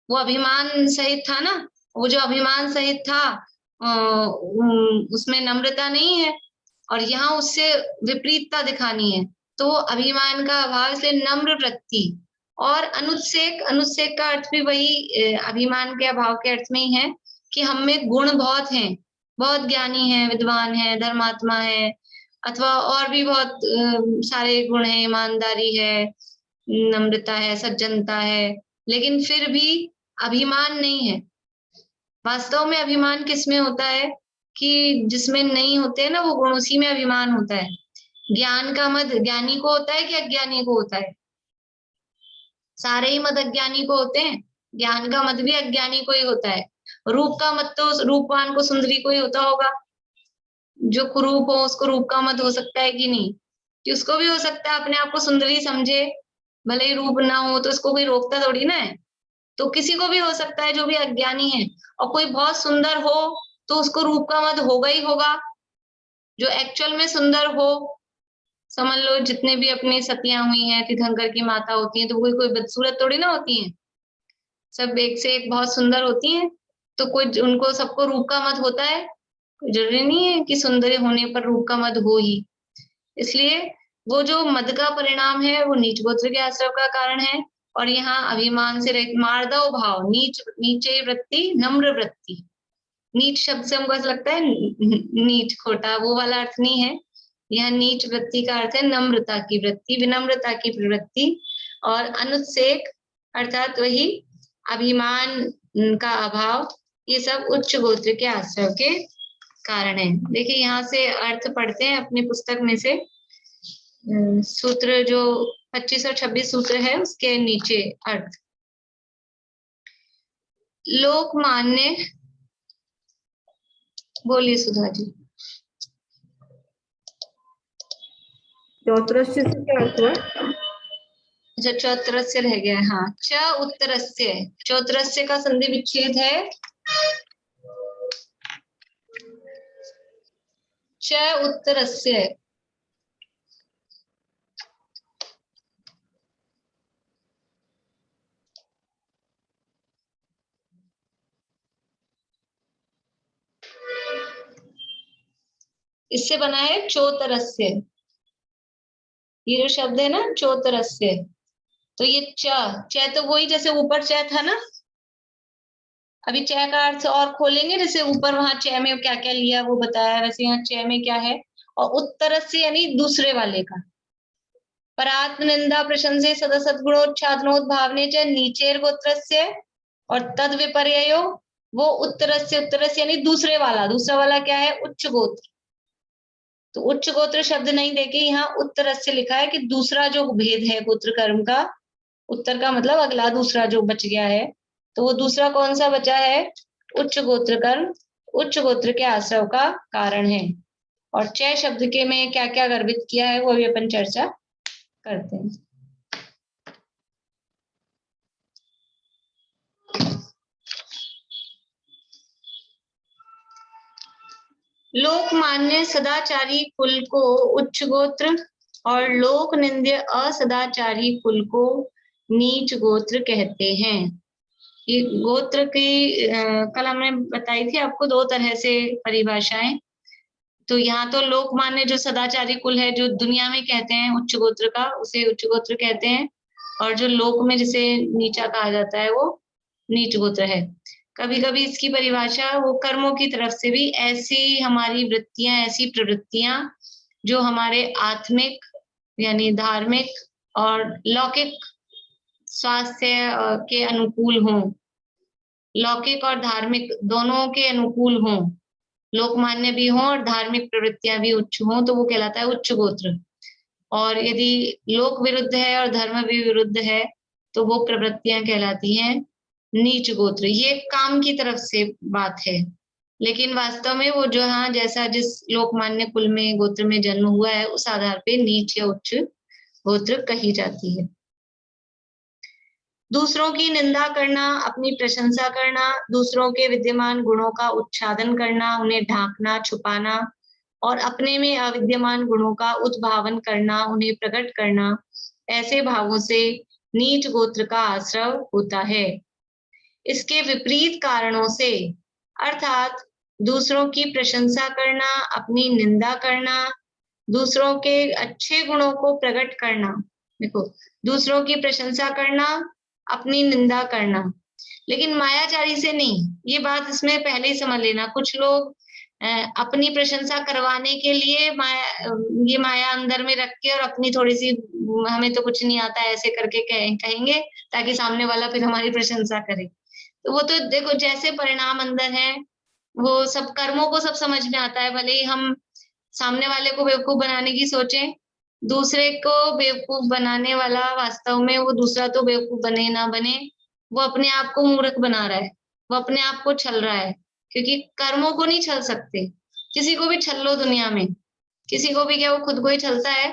वो अभिमान सहित था ना। वो जो अभिमान सहित था उसमें नम्रता नहीं है, और यहाँ उससे विपरीतता दिखानी है, तो अभिमान का अभाव, इसलिए नम्र वृत्ति। और अनुत्सेक, अनुत्सेक का अर्थ भी वही अभिमान के अभाव के अर्थ में ही है, कि हम में गुण बहुत हैं, बहुत ज्ञानी है, विद्वान है, धर्मात्मा है, अथवा और भी बहुत सारे गुण हैं, ईमानदारी है, नम्रता है, सज्जनता है, लेकिन फिर भी अभिमान नहीं है। वास्तव में अभिमान किसमें होता है कि जिसमें नहीं होते हैं ना वो गुण, उसी में अभिमान होता है। ज्ञान का मद ज्ञानी को होता है कि अज्ञानी को होता है? सारे ही मद अज्ञानी को होते हैं। ज्ञान का मद भी अज्ञानी को ही होता है। रूप का मद तो रूपवान को, सुंदरी को ही होता होगा। जो कुरूप हो उसको रूप का मद हो सकता है कि नहीं? कि उसको भी हो सकता है, अपने आप को सुंदरी समझे, भले ही रूप ना हो तो उसको कोई रोकता थोड़ी ना है। तो किसी को भी हो सकता है जो भी अज्ञानी है। और कोई बहुत सुंदर हो तो उसको रूप का मद होगा ही होगा। जो एक्चुअल में सुंदर हो, समझ लो जितने भी अपनी सतियां हुई हैं, तीर्थंकर की माता होती हैं, तो कोई बदसूरत थोड़ी ना होती हैं, सब एक से एक बहुत सुंदर होती हैं। तो कोई उनको सबको रूप का मद होता है? जरूरी नहीं है कि सुंदर होने पर रूप का मद हो ही। इसलिए वो जो मद का परिणाम है वो नीच गोत्र के आश्रव का कारण है। और यहाँ अभिमान से रहित मार्दव भाव, नीचे वृत्ति, नम्र वृत्ति। नीच शब्द से हमको ऐसा लगता है नीच, खोटा, वो वाला अर्थ नहीं है। यह नीच वृत्ति का अर्थ है नम्रता की वृत्ति, विनम्रता की प्रवृत्ति। और अनुत्सेक अर्थात वही अभिमान का अभाव, ये सब उच्च गोत्र के आश्रव के कारण है। देखिए यहाँ से अर्थ पढ़ते हैं अपनी पुस्तक में से, सूत्र जो 25 और 26 सूत्र है उसके नीचे अर्थ। लोकमान्य, बोलिए सुधा जी। चौतरस्य से क्या अर्थ हुआ? अच्छा, चौतरस्य रह गया। हाँ, च उत्तरस्य, चौतरस्य का संधि विच्छेद है च उत्तरस्य। इससे बना है चौतरस्य। ये जो शब्द है ना चौतरस्य, तो ये च तो वही जैसे ऊपर च था ना, अभी च का अर्थ और खोलेंगे, जैसे ऊपर वहां च में क्या क्या लिया वो बताया, वैसे यहाँ च में क्या है। और उत्तरस्य यानी दूसरे वाले का। परात्म निंदा प्रशंसे सदा सद्गुणोच्छादनोद्भावने च नीचेर गोत्रस्य, और तद विपर्ययो वो उत्तरस्य, उत्तरस्य यानी दूसरे वाला। दूसरा वाला क्या है? उच्च गोत्र। तो उच्च गोत्र शब्द नहीं देके यहाँ उत्तरस्य लिखा है कि दूसरा जो भेद है गोत्र कर्म का। उत्तर का मतलब अगला, दूसरा जो बच गया है। तो वो दूसरा कौन सा बचा है? उच्च गोत्र कर्म, उच्च गोत्र के आश्रव का कारण है। और च शब्द के में क्या क्या गर्भित किया है वो भी अपन चर्चा करते हैं। लोकमान्य सदाचारी कुल को उच्च गोत्र और लोक निंद्य असदाचारी कुल को नीच गोत्र कहते हैं। ये गोत्र की कल हमने बताई थी आपको दो तरह से परिभाषाएं। तो यहाँ तो लोकमान्य जो सदाचारी कुल है, जो दुनिया में कहते हैं उच्च गोत्र का, उसे उच्च गोत्र कहते हैं। और जो लोक में जिसे नीचा कहा जाता है वो नीच गोत्र है। कभी कभी इसकी परिभाषा वो कर्मों की तरफ से भी, ऐसी हमारी वृत्तियां, ऐसी प्रवृत्तियां जो हमारे आत्मिक यानी धार्मिक और लौकिक स्वास्थ्य के अनुकूल हों, लौकिक और धार्मिक दोनों के अनुकूल हों, लोकमान्य भी हों और धार्मिक प्रवृत्तियां भी उच्च हों, तो वो कहलाता है उच्च गोत्र। और यदि लोक विरुद्ध है और धर्म भी विरुद्ध है तो वो प्रवृत्तियां कहलाती हैं नीच गोत्र। ये काम की तरफ से बात है, लेकिन वास्तव में वो जो हाँ जैसा जिस लोकमान्य कुल में गोत्र में जन्म हुआ है उस आधार पे नीच या उच्च गोत्र कही जाती है। दूसरों की निंदा करना, अपनी प्रशंसा करना, दूसरों के विद्यमान गुणों का उच्छादन करना, उन्हें ढांकना, छुपाना और अपने में अविद्यमान गुणों का उद्भावन करना, उन्हें प्रकट करना, ऐसे भावों से नीच गोत्र का आश्रव होता है। इसके विपरीत कारणों से, अर्थात दूसरों की प्रशंसा करना, अपनी निंदा करना, दूसरों के अच्छे गुणों को प्रकट करना, देखो दूसरों की प्रशंसा करना, अपनी निंदा करना, लेकिन मायाचारी से नहीं। ये बात इसमें पहले ही समझ लेना। कुछ लोग अपनी प्रशंसा करवाने के लिए ये माया अंदर में रख के और अपनी थोड़ी सी हमें तो कुछ नहीं आता ऐसे करके कहेंगे ताकि सामने वाला फिर हमारी प्रशंसा करे। तो वो तो देखो जैसे परिणाम अंदर है वो सब कर्मों को सब समझ में आता है। भले ही हम सामने वाले को बेवकूफ बनाने की सोचें, दूसरे को बेवकूफ बनाने वाला वास्तव में वो दूसरा तो बेवकूफ बने ना बने, वो अपने आप को मूर्ख बना रहा है, वो अपने आप को छल रहा है। क्योंकि कर्मों को नहीं छल सकते। किसी को भी छल लो दुनिया में, किसी को भी क्या वो खुद को ही छलता है,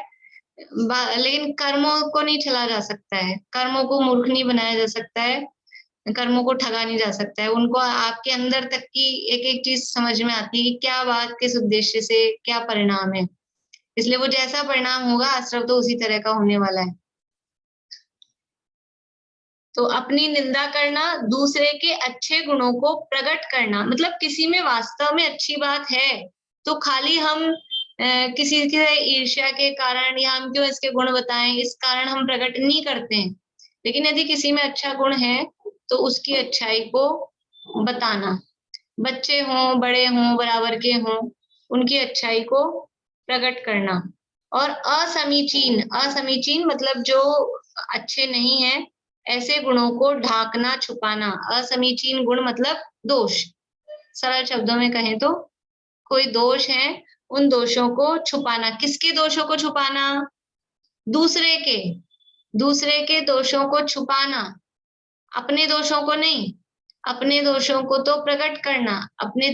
लेकिन कर्मों को नहीं छला जा सकता है, कर्मों को मूर्ख नहीं बनाया जा सकता है, कर्मों को ठगा नहीं जा सकता है। उनको आपके अंदर तक की एक एक चीज समझ में आती है कि क्या बात किस उद्देश्य से क्या परिणाम है। इसलिए वो जैसा परिणाम होगा आश्रव तो उसी तरह का होने वाला है। तो अपनी निंदा करना, दूसरे के अच्छे गुणों को प्रकट करना, मतलब किसी में वास्तव में अच्छी बात है तो खाली हम किसी के ईर्ष्या के कारण या हम क्यों इसके गुण बताएं इस कारण हम प्रकट नहीं करते हैं। लेकिन यदि किसी में अच्छा गुण है तो उसकी अच्छाई को बताना, बच्चे हों बड़े हों बराबर के हों, उनकी अच्छाई को प्रकट करना। और असमीचीन, असमीचीन मतलब जो अच्छे नहीं है ऐसे गुणों को ढाकना छुपाना। असमीचीन गुण मतलब दोष, सरल शब्दों में कहें तो कोई दोष है उन दोषों को छुपाना। किसके दोषों को छुपाना? दूसरे के दोषों को छुपाना, अपने दोषों को नहीं। अपने दोषों को तो प्रकट करना, अपने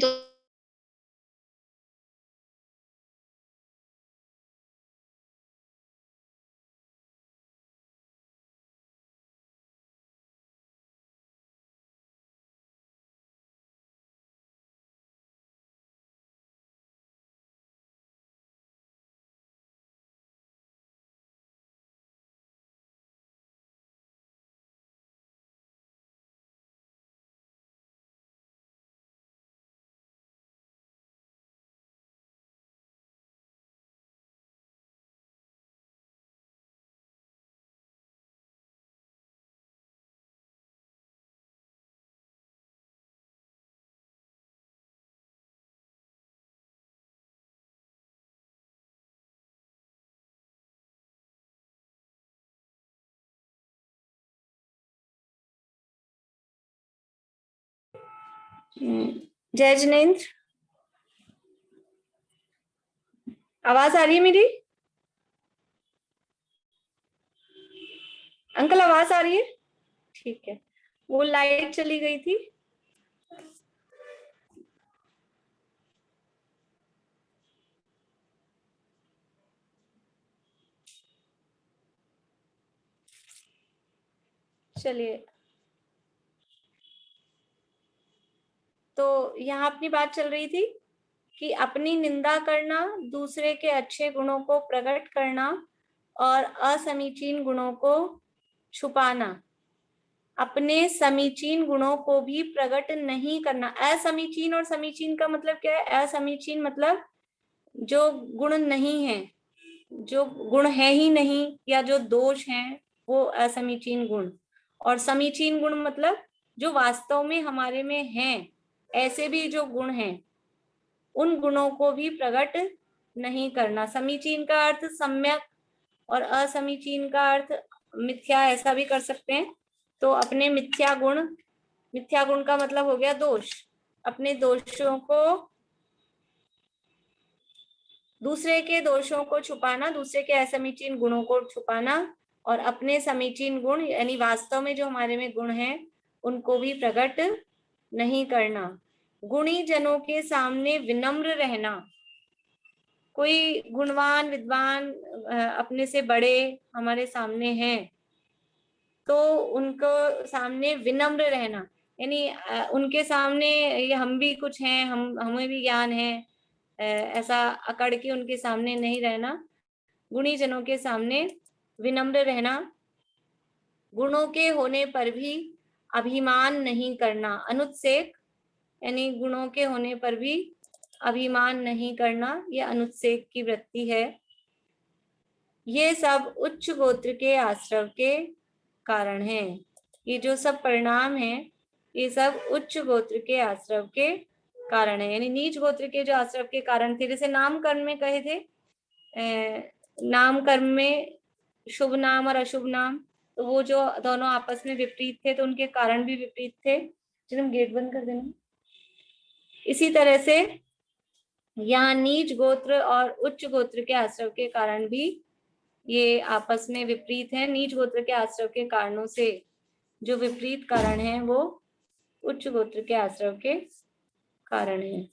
जय जिनेन्द्र, आवाज आ रही है मेरी? अंकल आवाज आ रही है? ठीक है, वो लाइट चली गई थी। चलिए, तो यहाँ अपनी बात चल रही थी कि अपनी निंदा करना, दूसरे के अच्छे गुणों को प्रकट करना और असमीचीन गुणों को छुपाना। अपने समीचीन गुणों को भी प्रकट नहीं करना। असमीचीन और समीचीन का मतलब क्या है? असमीचीन मतलब जो गुण नहीं है, जो गुण है ही नहीं या जो दोष हैं वो असमीचीन गुण। और समीचीन गुण मतलब जो वास्तव में हमारे में हैं, ऐसे भी जो गुण हैं उन गुणों को भी प्रकट नहीं करना। समीचीन का अर्थ सम्यक और असमीचीन का अर्थ मिथ्या, ऐसा भी कर सकते हैं। तो अपने मिथ्या गुण का मतलब हो गया दोष। अपने दोषों को, दूसरे के दोषों को छुपाना, दूसरे के असमीचीन गुणों को छुपाना और अपने समीचीन गुण यानी वास्तव में जो हमारे में गुण हैं उनको भी प्रकट नहीं करना। गुणी जनों के सामने विनम्र रहना। कोई गुणवान विद्वान अपने से बड़े हमारे सामने हैं तो उनको सामने विनम्र रहना, यानी उनके सामने ये हम भी कुछ हैं, हमें भी ज्ञान है, ऐसा अकड़ के उनके सामने नहीं रहना। गुणी जनों के सामने विनम्र रहना। गुणों के होने पर भी अभिमान नहीं करना। अनुत्सेक यानी गुणों के होने पर भी अभिमान नहीं करना, यह अनुत्सेक की वृत्ति है। ये सब उच्च गोत्र के आश्रव के कारण है। ये जो सब परिणाम हैं ये सब उच्च गोत्र के आश्रव के कारण है। यानी नीच गोत्र के जो आश्रव के कारण थे, जैसे नामकरण में कहे थे, नामकर्म में शुभ नाम और अशुभ नाम, तो वो जो दोनों आपस में विपरीत थे तो उनके कारण भी विपरीत थे। तुम गेट बंद कर देना। इसी तरह से यहाँ नीच गोत्र और उच्च गोत्र के आश्रव के कारण भी ये आपस में विपरीत है। नीच गोत्र के आश्रव के कारणों से जो विपरीत कारण है वो उच्च गोत्र के आश्रव के कारण है।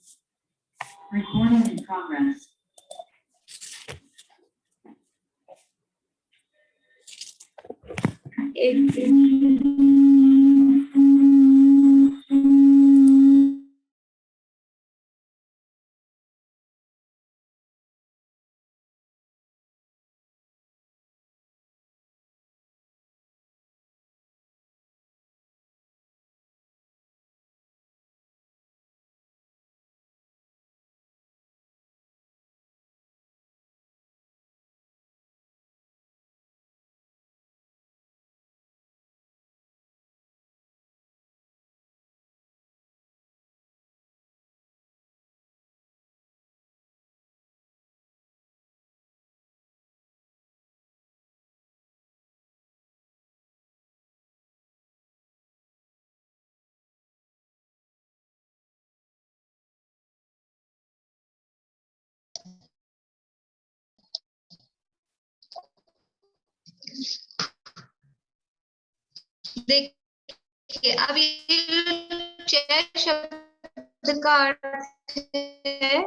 देखिए अब ये चय शब्द का अर्थ है,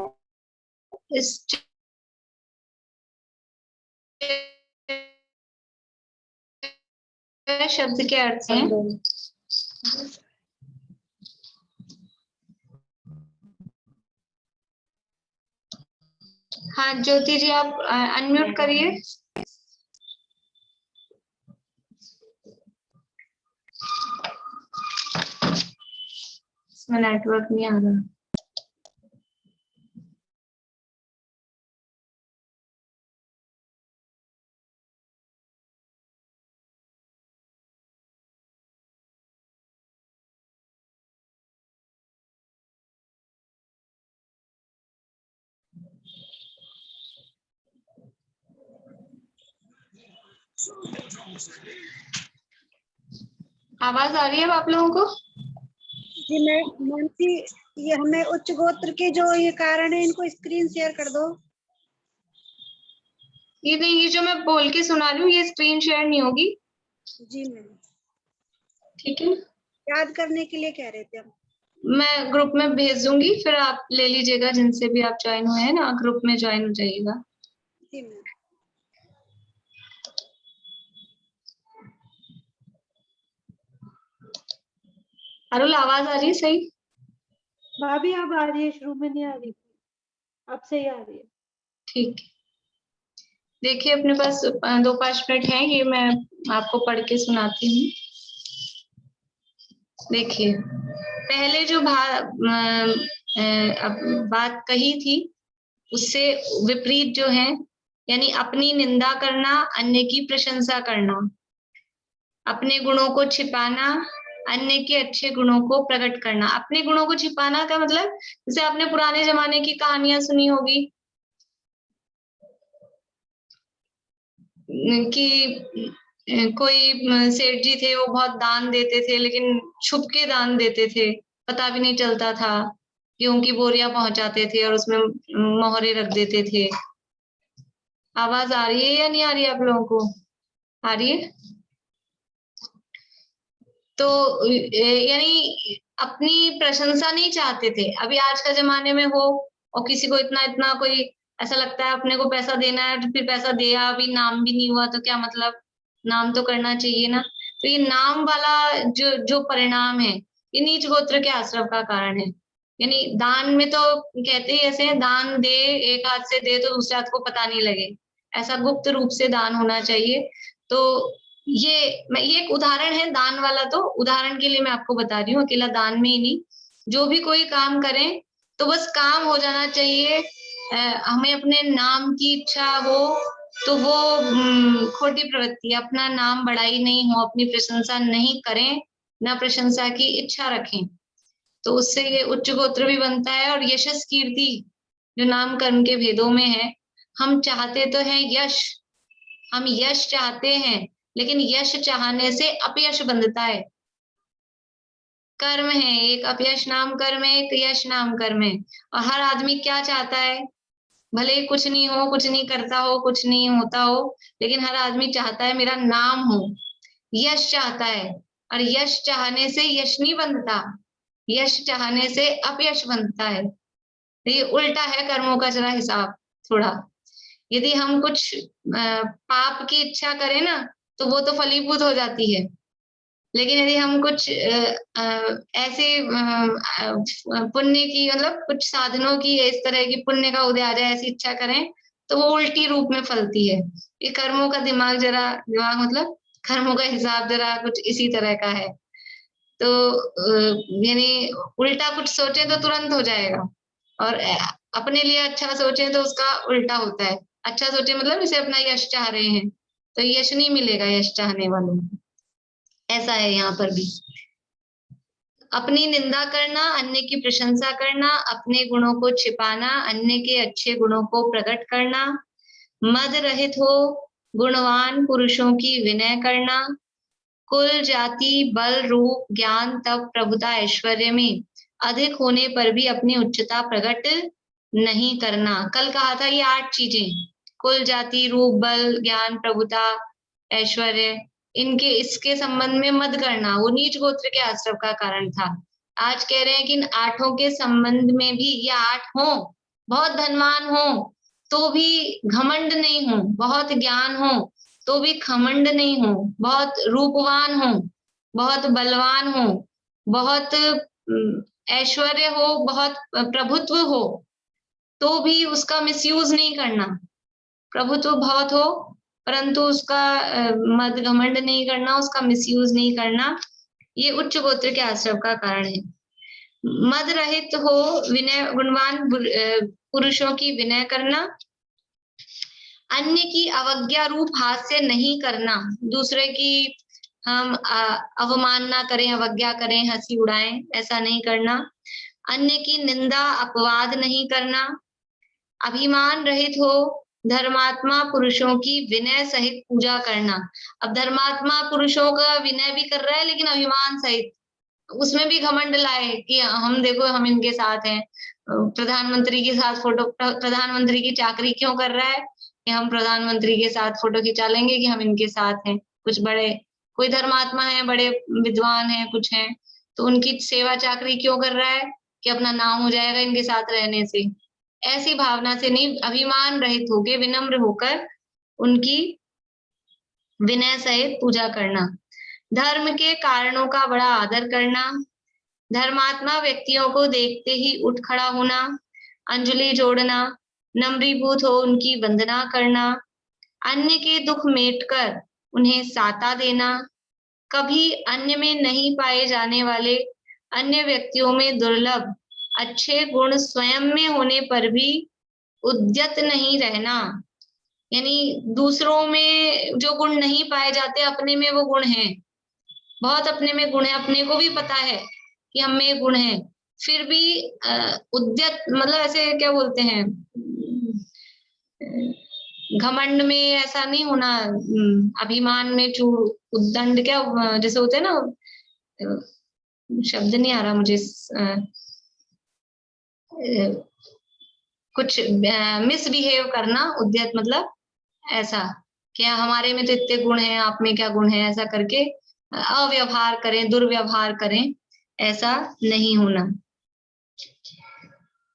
इस शब्द के अर्थ हैं हाँ ज्योति जी आप अनम्यूट करिए। इसमें नेटवर्क नहीं आ रहा। आवाज आ रही है अब आप लोगों को? जी मैम जी, ये हमें उच्च गोत्र के जो ये कारण है इनको स्क्रीन शेयर कर दो। ये नहीं, ये जो मैं बोल के सुना रही हूँ ये स्क्रीन शेयर नहीं होगी। जी मैम ठीक है, याद करने के लिए कह रहे थे हम। मैं ग्रुप में भेज दूंगी, फिर आप ले लीजिएगा, जिनसे भी आप ज्वाइन हुए हैं ना ग्रुप में ज्वाइन हो जाइएगा। जी मैम। अरुल आवाज आ रही है सही? भाभी अब आ रही है, शुरू में नहीं आ रही थी, अब सही आ रही है। ठीक, देखिए अपने पास 2-5 मिनट है, ये मैं आपको पढ़ के सुनाती हूँ। देखिए पहले जो बात कही थी उससे विपरीत जो है, यानी अपनी निंदा करना, अन्य की प्रशंसा करना, अपने गुणों को छिपाना, अन्य के अच्छे गुणों को प्रकट करना। अपने गुणों को छिपाना का मतलब, जैसे आपने पुराने जमाने की कहानियां सुनी होगी कि कोई सेठ जी थे, वो बहुत दान देते थे लेकिन छुप के दान देते थे, पता भी नहीं चलता था, गेहूं की बोरियां पहुंचाते थे और उसमें मोहरे रख देते थे। आवाज आ रही है या नहीं आ रही है आप लोगों को? आ रही है? तो यानी अपनी प्रशंसा नहीं चाहते थे। अभी आज का जमाने में हो और किसी को इतना इतना कोई ऐसा लगता है अपने को पैसा देना है, तो फिर पैसा दिया, अभी नाम भी नहीं हुआ तो क्या मतलब, नाम तो करना चाहिए ना। तो ये नाम वाला जो परिणाम है, ये नीच गोत्र के आश्रव का कारण है। यानी दान में तो कहते ही ऐसे हैं, दान दे, एक हाथ से दे तो दूसरे हाथ को पता नहीं लगे, ऐसा गुप्त रूप से दान होना चाहिए। तो ये एक उदाहरण है दान वाला, तो उदाहरण के लिए मैं आपको बता रही हूँ, अकेला दान में ही नहीं, जो भी कोई काम करें तो बस काम हो जाना चाहिए। हमें अपने नाम की इच्छा हो तो वो खोटी प्रवृत्ति है। अपना नाम बड़ाई नहीं हो, अपनी प्रशंसा नहीं करें, ना प्रशंसा की इच्छा रखें। तो उससे ये उच्च गोत्र भी बनता है। और यशस कीर्ति जो नाम कर्म के भेदों में है, हम चाहते तो हैं यश, हम यश चाहते हैं, लेकिन यश चाहने से अपयश बंधता है। कर्म है, एक अपयश नाम कर्म है, एक यश नाम कर्म है। और हर आदमी क्या चाहता है, भले ही कुछ नहीं हो, कुछ नहीं करता हो, कुछ नहीं होता हो, लेकिन हर आदमी चाहता है मेरा नाम हो, यश चाहता है। और यश चाहने से यश नहीं बनता, यश चाहने से अपयश बनता है। तो ये उल्टा है कर्मों का जरा हिसाब थोड़ा। यदि हम कुछ पाप की इच्छा करें ना, तो वो तो फलीभूत हो जाती है। लेकिन यदि हम कुछ ऐसे पुण्य की, मतलब कुछ साधनों की, इस तरह की पुण्य का उदय आ जाए, ऐसी इच्छा करें, तो वो उल्टी रूप में फलती है। ये कर्मों का दिमाग मतलब कर्मों का हिसाब जरा कुछ इसी तरह का है। तो यानी उल्टा कुछ सोचे तो तुरंत हो जाएगा, और अपने लिए अच्छा सोचे तो उसका उल्टा होता है। अच्छा सोचे मतलब इसे अपना यश चाह रहे हैं, तो यश नहीं मिलेगा यश चाहने वालों को। ऐसा है यहाँ पर भी। अपनी निंदा करना, अन्य की प्रशंसा करना, अपने गुणों को छिपाना, अन्य के अच्छे गुणों को प्रकट करना, मद रहित हो गुणवान पुरुषों की विनय करना, कुल जाति बल रूप ज्ञान तप प्रभुता ऐश्वर्य में अधिक होने पर भी अपनी उच्चता प्रकट नहीं करना। कल कहा था ये 8 चीजें, कुल जाति रूप बल ज्ञान प्रभुता ऐश्वर्य, इनके इसके संबंध में मत करना, वो नीच गोत्र के आश्रव का कारण था। आज कह रहे हैं कि इन 8 के संबंध में भी ये 8 हो, बहुत धनवान हो तो भी घमंड नहीं हो, बहुत ज्ञान हो तो भी घमंड नहीं हो, बहुत रूपवान हो, बहुत बलवान हो, बहुत ऐश्वर्य हो, बहुत प्रभुत्व हो, तो भी उसका मिसयूज नहीं करना। प्रभुत्व बहुत हो परंतु उसका मद घमंड नहीं करना, उसका मिसयूज नहीं करना, ये उच्च गोत्र के आश्रव का कारण है। मद रहित हो विनय गुणवान पुरुषों की विनय करना, अन्य की अवज्ञा रूप हास्य नहीं करना, दूसरे की हम अवमानना करें, अवज्ञा करें, हंसी उड़ाएं, ऐसा नहीं करना। अन्य की निंदा अपवाद नहीं करना, अभिमान रहित हो धर्मात्मा पुरुषों की विनय सहित पूजा करना। अब धर्मात्मा पुरुषों का विनय भी कर रहा है लेकिन अभिमान सहित, उसमें भी घमंड लाए कि हम देखो हम इनके साथ हैं। प्रधानमंत्री के साथ फोटो, प्रधानमंत्री की चाकरी क्यों कर रहा है कि हम प्रधानमंत्री के साथ फोटो खिंचा लेंगे कि हम इनके साथ हैं। कुछ बड़े कोई धर्मात्मा है, बड़े विद्वान है, कुछ हैं, तो उनकी सेवा चाकरी क्यों कर रहा है कि अपना नाम हो जाएगा इनके साथ रहने से। ऐसी भावना से नहीं, अभिमान रहित होके विनम्र होकर उनकी विनय सहित पूजा करना। धर्म के कारणों का बड़ा आदर करना, धर्मात्मा व्यक्तियों को देखते ही उठ खड़ा होना, अंजलि जोड़ना, नम्रीभूत हो उनकी वंदना करना, अन्य के दुख मेटकर उन्हें साता देना, कभी अन्य में नहीं पाए जाने वाले अन्य व्यक्तियों में दुर्लभ अच्छे गुण स्वयं में होने पर भी उद्यत नहीं रहना। यानी दूसरों में जो गुण नहीं पाए जाते, अपने में वो गुण हैं, बहुत अपने में गुण है, अपने को भी पता है कि हम में गुण है, फिर भी उद्यत मतलब ऐसे क्या बोलते हैं, घमंड में ऐसा नहीं होना, अभिमान में उद्दंड क्या जैसे होते हैं ना, शब्द नहीं आ रहा मुझे, कुछ मिसबिहेव करना, उद्यत मतलब ऐसा कि हमारे में तो इतने गुण हैं, आप में क्या गुण है, ऐसा करके अव्यवहार करें, दुर्व्यवहार करें, ऐसा नहीं होना।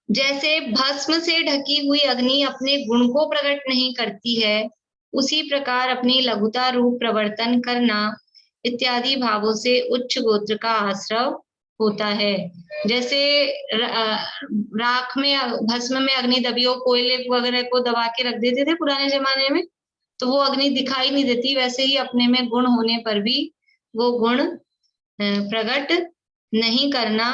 जैसे भस्म से ढकी हुई अग्नि अपने गुण को प्रकट नहीं करती है, उसी प्रकार अपनी लघुता रूप प्रवर्तन करना इत्यादि भावों से उच्च गोत्र का आश्रव होता है। जैसे राख में, भस्म में अग्नि दबियो, कोयले वगैरह को दबा के रख देते थे पुराने जमाने में, तो वो अग्नि दिखाई नहीं देती, वैसे ही अपने में गुण होने पर भी वो गुण प्रकट नहीं करना।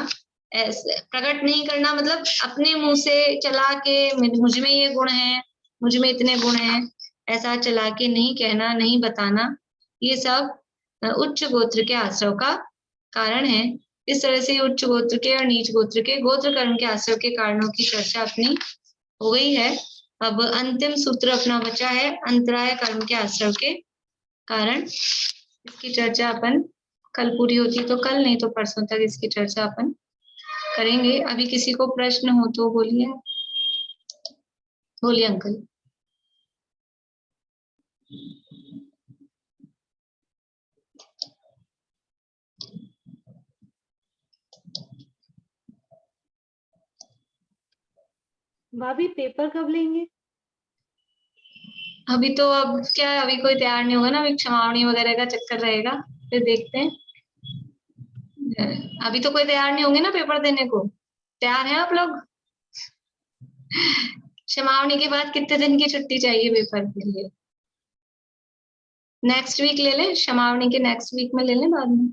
प्रकट नहीं करना मतलब अपने मुंह से चला के मुझ में ये गुण है, मुझ में इतने गुण हैं, ऐसा चला के नहीं कहना, नहीं बताना, ये सब उच्च गोत्र के आश्रव का कारण है। इस तरह से उच्च गोत्र के और नीच गोत्र के गोत्र कर्म के आश्रय के कारणों की चर्चा अपनी हो गई है। अब अंतिम सूत्र अपना बचा है अंतराय कर्म के आश्रय के कारण। इसकी चर्चा अपन कल पूरी होती तो कल, नहीं तो परसों तक इसकी चर्चा अपन करेंगे। अभी किसी को प्रश्न हो तो बोलिए, बोलिए अंकल। भाभी पेपर कब लेंगे? अभी तो अब क्या, अभी कोई तैयार नहीं होगा ना, अभी क्षमावणी वगैरह का चक्कर रहेगा, फिर देखते हैं। अभी तो कोई तैयार नहीं होंगे ना पेपर देने को। तैयार हैं आप लोग? क्षमावणी के बाद कितने दिन की छुट्टी चाहिए पेपर के लिए? नेक्स्ट वीक ले लें, क्षमावणी के नेक्स्ट वीक में ले लें, बाद में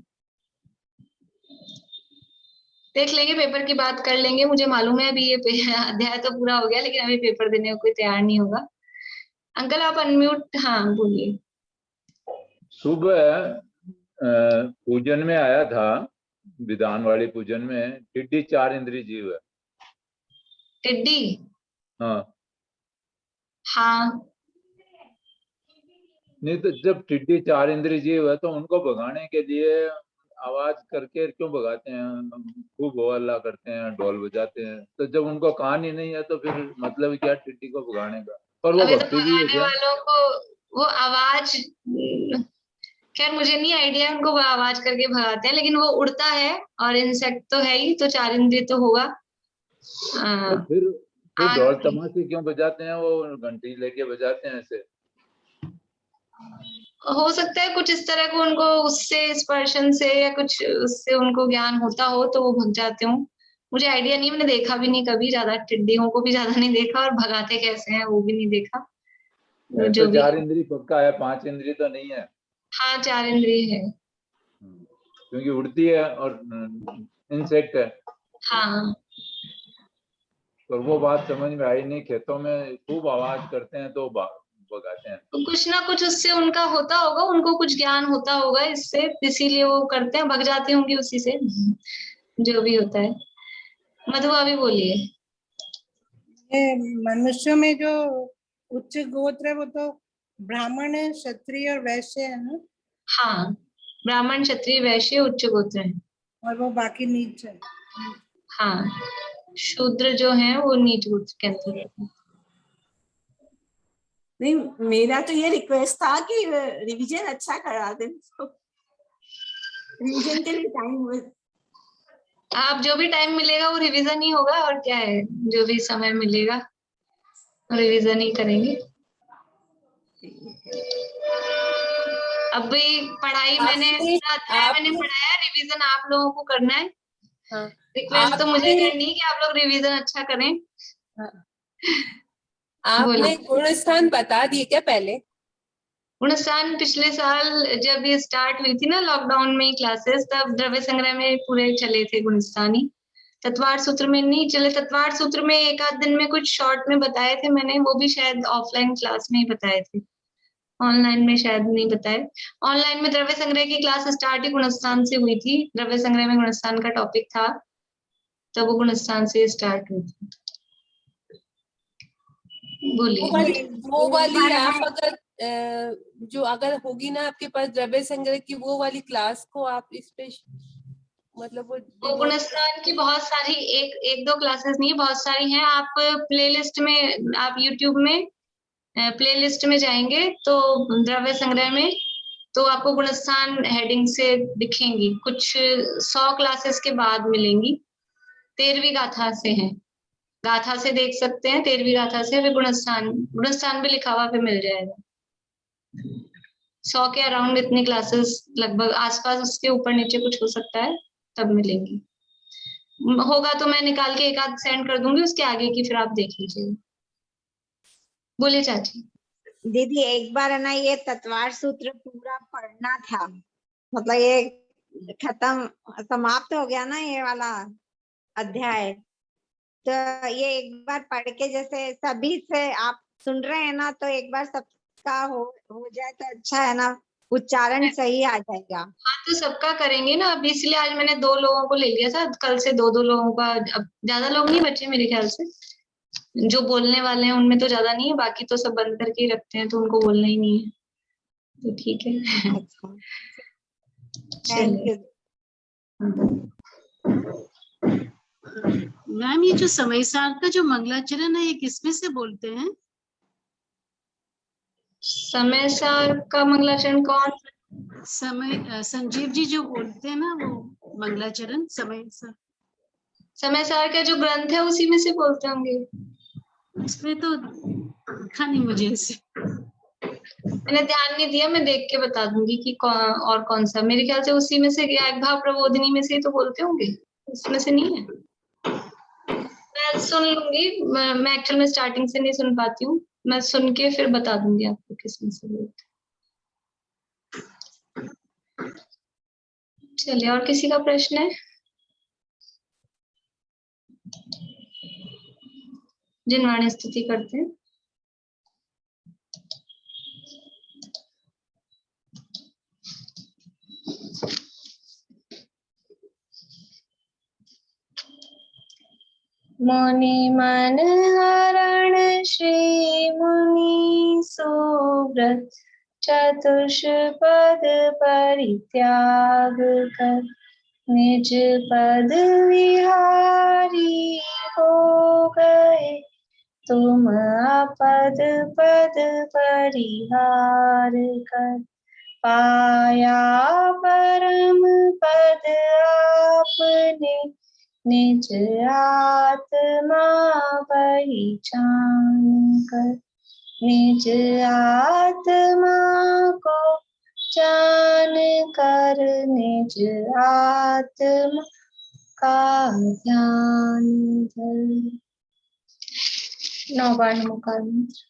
देख लेंगे, पेपर की बात कर लेंगे। मुझे मालूम है अभी ये अध्याय तो पूरा हो गया, लेकिन अभी पेपर देने को कोई तैयार नहीं होगा। अंकल आप अनम्यूट, हाँ बोलिए। सुबह पूजन में आया था, विधान वाली पूजन में, टिड्डी 4 इंद्रिय जीव है। टिड्डी? हाँ हाँ। नहीं तो जब टिड्डी 4 इंद्रिय जीव है तो उनको भगाने के लिए आवाज करके क्यों भगाते हैं? खूब हो हल्ला करते हैं, ढोल बजाते हैं, तो जब उनको कान ही नहीं है तो फिर मतलब क्या टिड्डी को भगाने का? पर वो भक्ति भी है क्या? वालों को वो आवाज, खैर मुझे नहीं आइडिया उनको वो आवाज करके भगाते हैं, लेकिन वो उड़ता है और इंसेक्ट तो है ही, तो 4 इंद्रिय तो होगा। तो फिर ढोल तमाशे क्यों बजाते हैं? वो घंटी लेके बजाते हैं ऐसे। हो सकता है कुछ इस तरह को उनको उससे स्पर्शन से या कुछ उससे उनको ज्ञान होता हो तो वो भग जाते हो। मुझे आइडिया नहीं, मैंने देखा भी नहीं कभी, ज्यादा टिड्डियों को भी ज्यादा नहीं देखा, और भगाते कैसे हैं वो भी नहीं देखा। जो तो 4 इंद्रिय पक्का है, 5 इंद्रिय तो नहीं है। हाँ 4 इंद्रिय है, क्योंकि उड़ती है और इंसेक्ट है। हाँ। तो वो बात समझ में आई नहीं। खेतों में खूब आवाज करते हैं तो भगाते हैं। तो कुछ ना कुछ उससे उनका होता होगा, उनको कुछ ज्ञान होता होगा इससे, इसीलिए वो करते हैं, भग जाते होंगे उसी से, जो भी होता है। मधुआ भी बोलिए। ये मनुष्यों में जो उच्च गोत्र है वो तो ब्राह्मण है, क्षत्रिय और वैश्य है ना? हाँ, ब्राह्मण क्षत्रिय वैश्य उच्च गोत्र है, और वो बाकी नीच है। हाँ, शूद्र जो है वो नीच गोत्र के अंतर्गत है। नहीं, मेरा तो ये रिक्वेस्ट था कि रिवीजन अच्छा करा दें, रिवीजन के लिए टाइम, आप जो भी टाइम मिलेगा वो रिवीजन ही होगा, और क्या है, जो भी समय मिलेगा रिवीजन ही करेंगे। अभी पढ़ाई मैंने पढ़ाया, रिवीजन आप लोगों को करना है। हाँ, रिक्वेस्ट तो मुझे करनी है कि आप लोग रिवीजन अच्छा करें। हाँ, आपने गुणस्थान बता दिए क्या पहले? गुणस्थान पिछले साल जब ये स्टार्ट हुई थी ना लॉकडाउन में क्लासेस, तब द्रव्य संग्रह में पूरे चले थे गुणस्थानी। तत्वार्थ सूत्र में नहीं चले, तत्वार्थ सूत्र में एक आध दिन में कुछ शॉर्ट में बताए थे मैंने, वो भी शायद ऑफलाइन क्लास में ही बताए थे, ऑनलाइन में शायद नहीं बताए। ऑनलाइन में द्रव्य संग्रह की क्लास स्टार्ट ही गुणस्थान से हुई थी, द्रव्य संग्रह में गुणस्थान का टॉपिक था, तब वो गुणस्थान से स्टार्ट हुई थी। बोलिए। वो वाली आप अगर जो अगर होगी ना आपके पास द्रव्य संग्रह की वो वाली क्लास को आप इस पे मतलब वो गुणस्थान की बहुत सारी एक दो क्लासेस नहीं, बहुत सारी हैं। आप प्लेलिस्ट में, आप यूट्यूब में प्लेलिस्ट में जाएंगे तो द्रव्य संग्रह में, तो आपको गुणस्थान हेडिंग से दिखेंगी, कुछ 100 क्लासेस के बाद मिलेंगी। 13वीं गाथा से हैं, गाथा से देख सकते हैं, 13वीं गाथा से फिर गुणस्थान भी लिखा हुआ फिर मिल जाएगा। 100 के अराउंड इतनी क्लासेस लगभग, आसपास, उसके ऊपर नीचे कुछ हो सकता है, तब मिलेंगी। होगा तो मैं निकाल के एक आध सेंड कर दूंगी, उसके आगे की फिर आप देख लीजिए। बोलिए चाची। दीदी एक बार है ना ये तत्वार्थ सूत्र पूरा पढ़ना था, मतलब ये खत्म समाप्त हो गया ना ये वाला अध्याय, तो ये एक बार पढ़ के जैसे सभी से आप सुन रहे हैं ना, तो एक बार सबका हो जाए तो अच्छा है ना, उच्चारण सही आ जाएगा। हाँ तो सबका करेंगे ना, अब इसलिए आज मैंने 2 लोगों को ले लिया था, कल से 2-2 लोगों का। अब ज्यादा लोग नहीं बचे मेरे ख्याल से, जो बोलने वाले हैं उनमें तो ज्यादा नहीं है, बाकी तो सब बंद करके ही रखते हैं, तो उनको बोलना ही नहीं है, तो ठीक है। अच्छा, थैंक यू। मैम ये जो समय सार का जो मंगलाचरण है ये किसमें से बोलते हैं? समय सार का मंगलाचरण कौन? समय संजीव जी जो बोलते हैं ना वो मंगलाचरण समय सार। समय सार का जो ग्रंथ है उसी में से बोलते होंगे। उसमें तो देखा नहीं मुझे ऐसे, मैंने ध्यान नहीं दिया, मैं देख के बता दूंगी कि और कौन सा। मेरे ख्याल से उसी में से, एक भाव प्रबोधिनी में से ही तो बोलते होंगे, उसमें से नहीं है। मैं सुन लूंगी, मैं एक्चुअल में स्टार्टिंग से नहीं सुन पाती हूँ, मैं सुन के फिर बता दूंगी आपको किसमें से बोलते। चलिए, और किसी का प्रश्न है? जिनवाणी स्तुति करते हैं। मुनि मन हरण श्री मुनि सुव्रत, चतुष्पद परित्याग कर निज पद विहारी हो गए, तुम अपद पद परिहार कर। पाया परम पद आपने, निज आत्मा पहचान कर। निज आत्मा को जान कर, निज आत्मा का ध्यान धर। 9 बार नमोकार मंत्र।